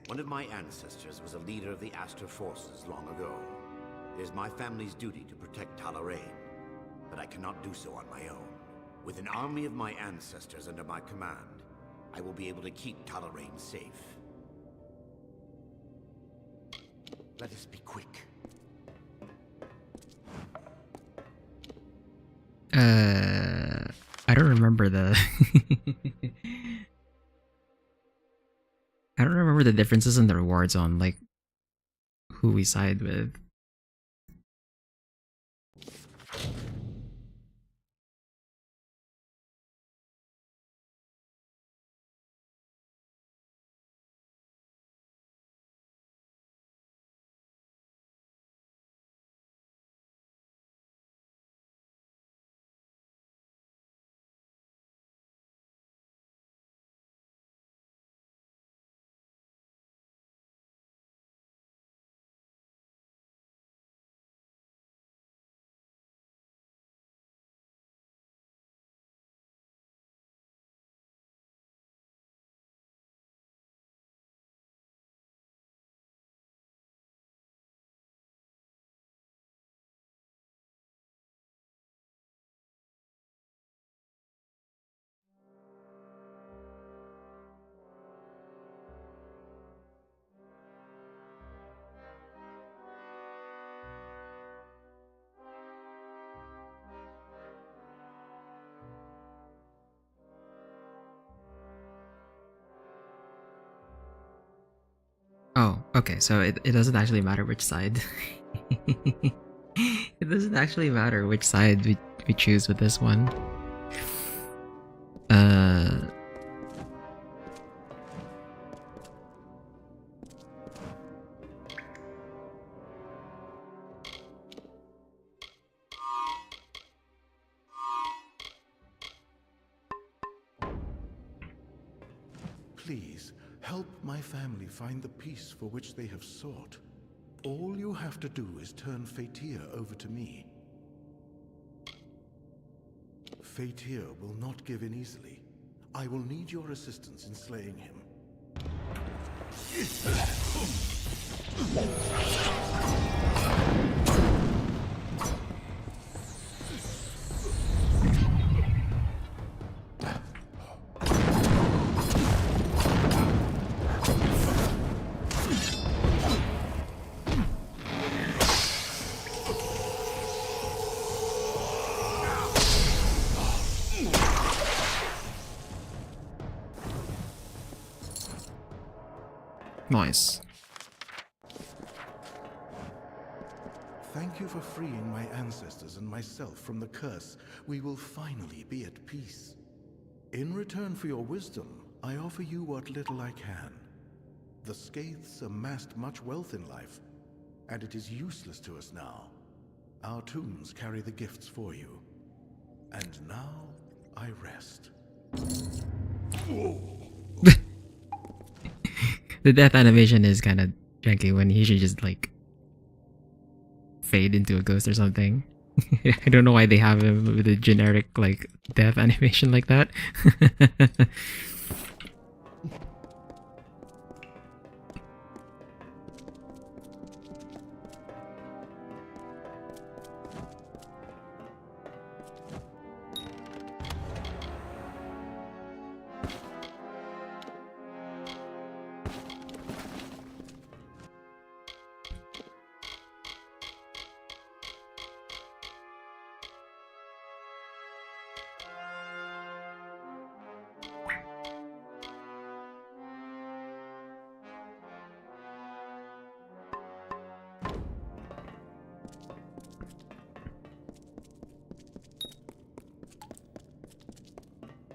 One of my ancestors was a leader of the Astor forces long ago. It is my family's duty to protect Talarain, but I cannot do so on my own. With an army of my ancestors under my command, I will be able to keep Talarain safe. Let us be quick. I don't remember the I don't remember the differences in the rewards on like who we side with. Oh, okay, so it doesn't actually matter which side. It doesn't actually matter which side we choose with this one. Please, help my family find the peace for which they have sought. All you have to do is turn Fatir over to me. Fatir will not give in easily. I will need your assistance in slaying him. Nice. Thank you for freeing my ancestors and myself from the curse. We will finally be at peace. In return for your wisdom, I offer you what little I can. The Skaiths amassed much wealth in life, and it is useless to us now. Our tombs carry the gifts for you. And now, I rest. The death animation is kind of janky when he should just like fade into a ghost or something. I don't know why they have him with a generic like death animation like that.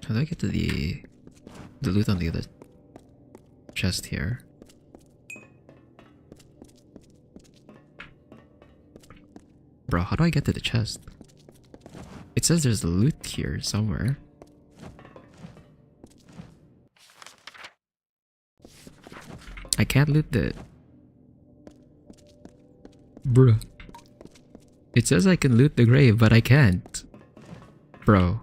How do I get to the loot on the other chest here? Bro, how do I get to the chest? It says there's loot here somewhere. I can't loot the... Bruh. It says I can loot the grave, but I can't. Bro.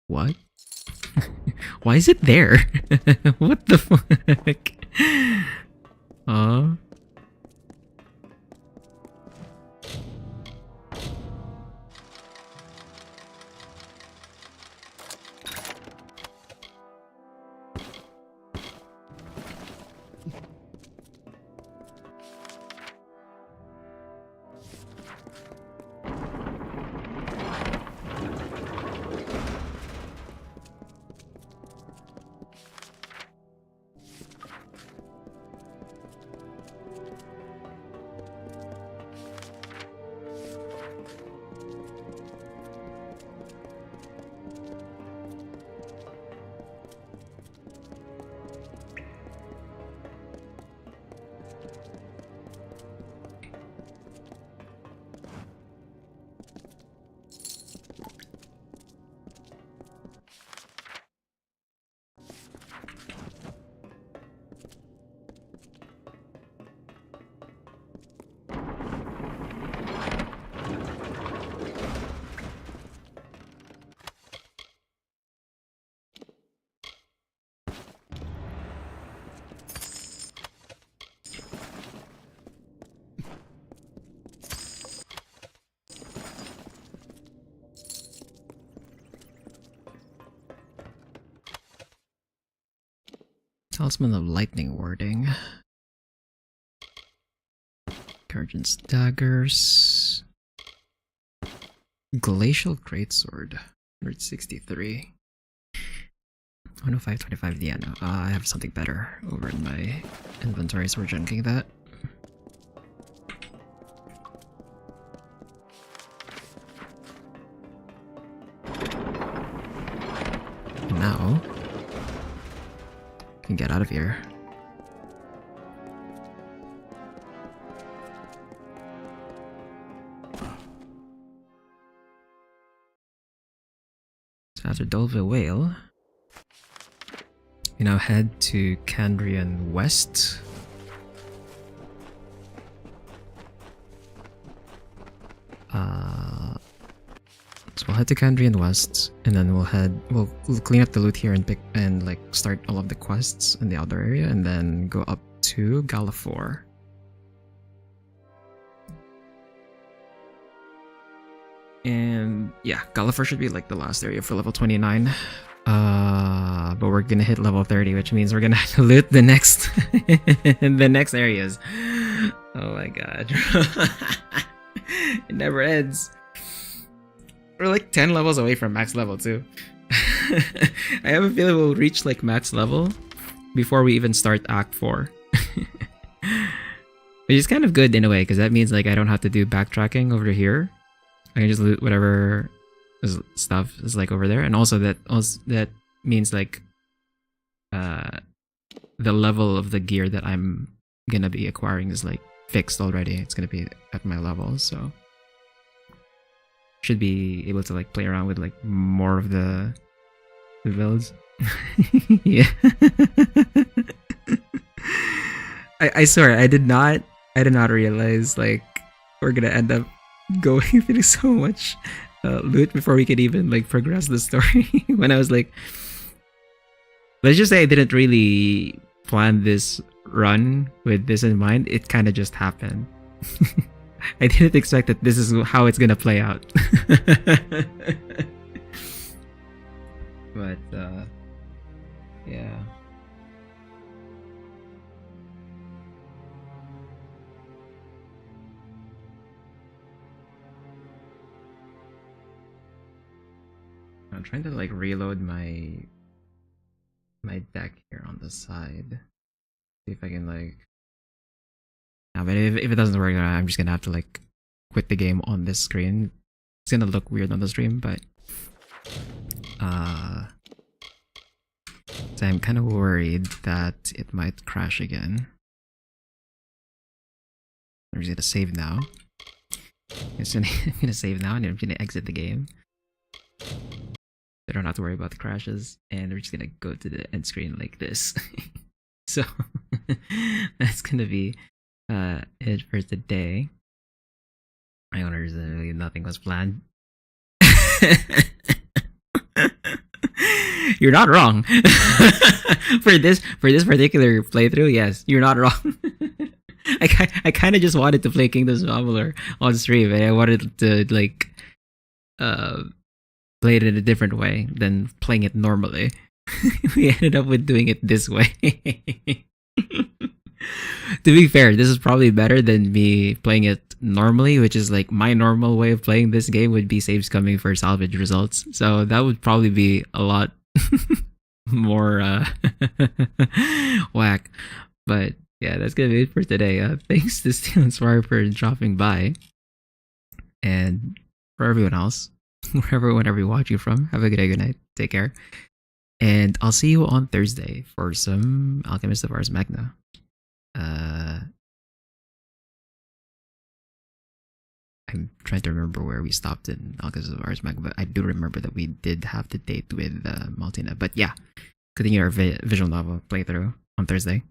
What? Why is it there? What the fuck? Talisman of Lightning Warding. Guardian's Daggers. Glacial Greatsword. 163. 105, 25, yeah, no. I have something better over in my inventory, so we're junking that. Now, can get out of here. So after Dolville Whale, we now head to Candrian West. So we'll head to Candrian West, and then we'll clean up the loot here and like start all of the quests in the outer area, and then go up to Galafor. And yeah, Galafor should be like the last area for level 29. But we're gonna hit level 30, which means we're gonna have to loot the next the next areas. Oh my god. It never ends. We're like 10 levels away from max level too. I have a feeling we'll reach like max level before we even start Act 4. Which is kind of good in a way, because that means like I don't have to do backtracking over here. I can just loot whatever stuff is like over there, and also that means like the level of the gear that I'm gonna be acquiring is like fixed already. It's gonna be at my level, so should be able to like play around with like more of the builds. Yeah. I swear I did not realize like we're gonna end up going through so much loot before we could even like progress the story. When I was like, let's just say I didn't really plan this run with this in mind. It kind of just happened. I didn't expect that this is how it's gonna play out. But yeah. I'm trying to like reload my deck here on the side. See if I can like. No, but if it doesn't work, I'm just gonna have to like quit the game on this screen. It's gonna look weird on the stream, but so I'm kind of worried that it might crash again. I'm just gonna save now. I'm gonna save now, and I'm gonna exit the game. I don't have to worry about the crashes, and we're just gonna go to the end screen like this. So that's gonna be it for today. I wonder if really nothing was planned. You're not wrong. for this particular playthrough, yes, you're not wrong. I kind of just wanted to play Kingdoms of Amalur on stream, and I wanted to like play it in a different way than playing it normally. We ended up with doing it this way. To be fair, this is probably better than me playing it normally, which is like my normal way of playing this game would be saves coming for salvage results. So that would probably be a lot more whack. But yeah, that's gonna be it for today. Thanks to Steel and Spire for dropping by. And for everyone else, wherever you're watching from, have a good day, good night, take care. And I'll see you on Thursday for some Alchemist of Ars Magna. I'm trying to remember where we stopped in Alchemist of Ars Magna, but I do remember that we did have the date with Maltina. But yeah, continue our visual novel playthrough on Thursday.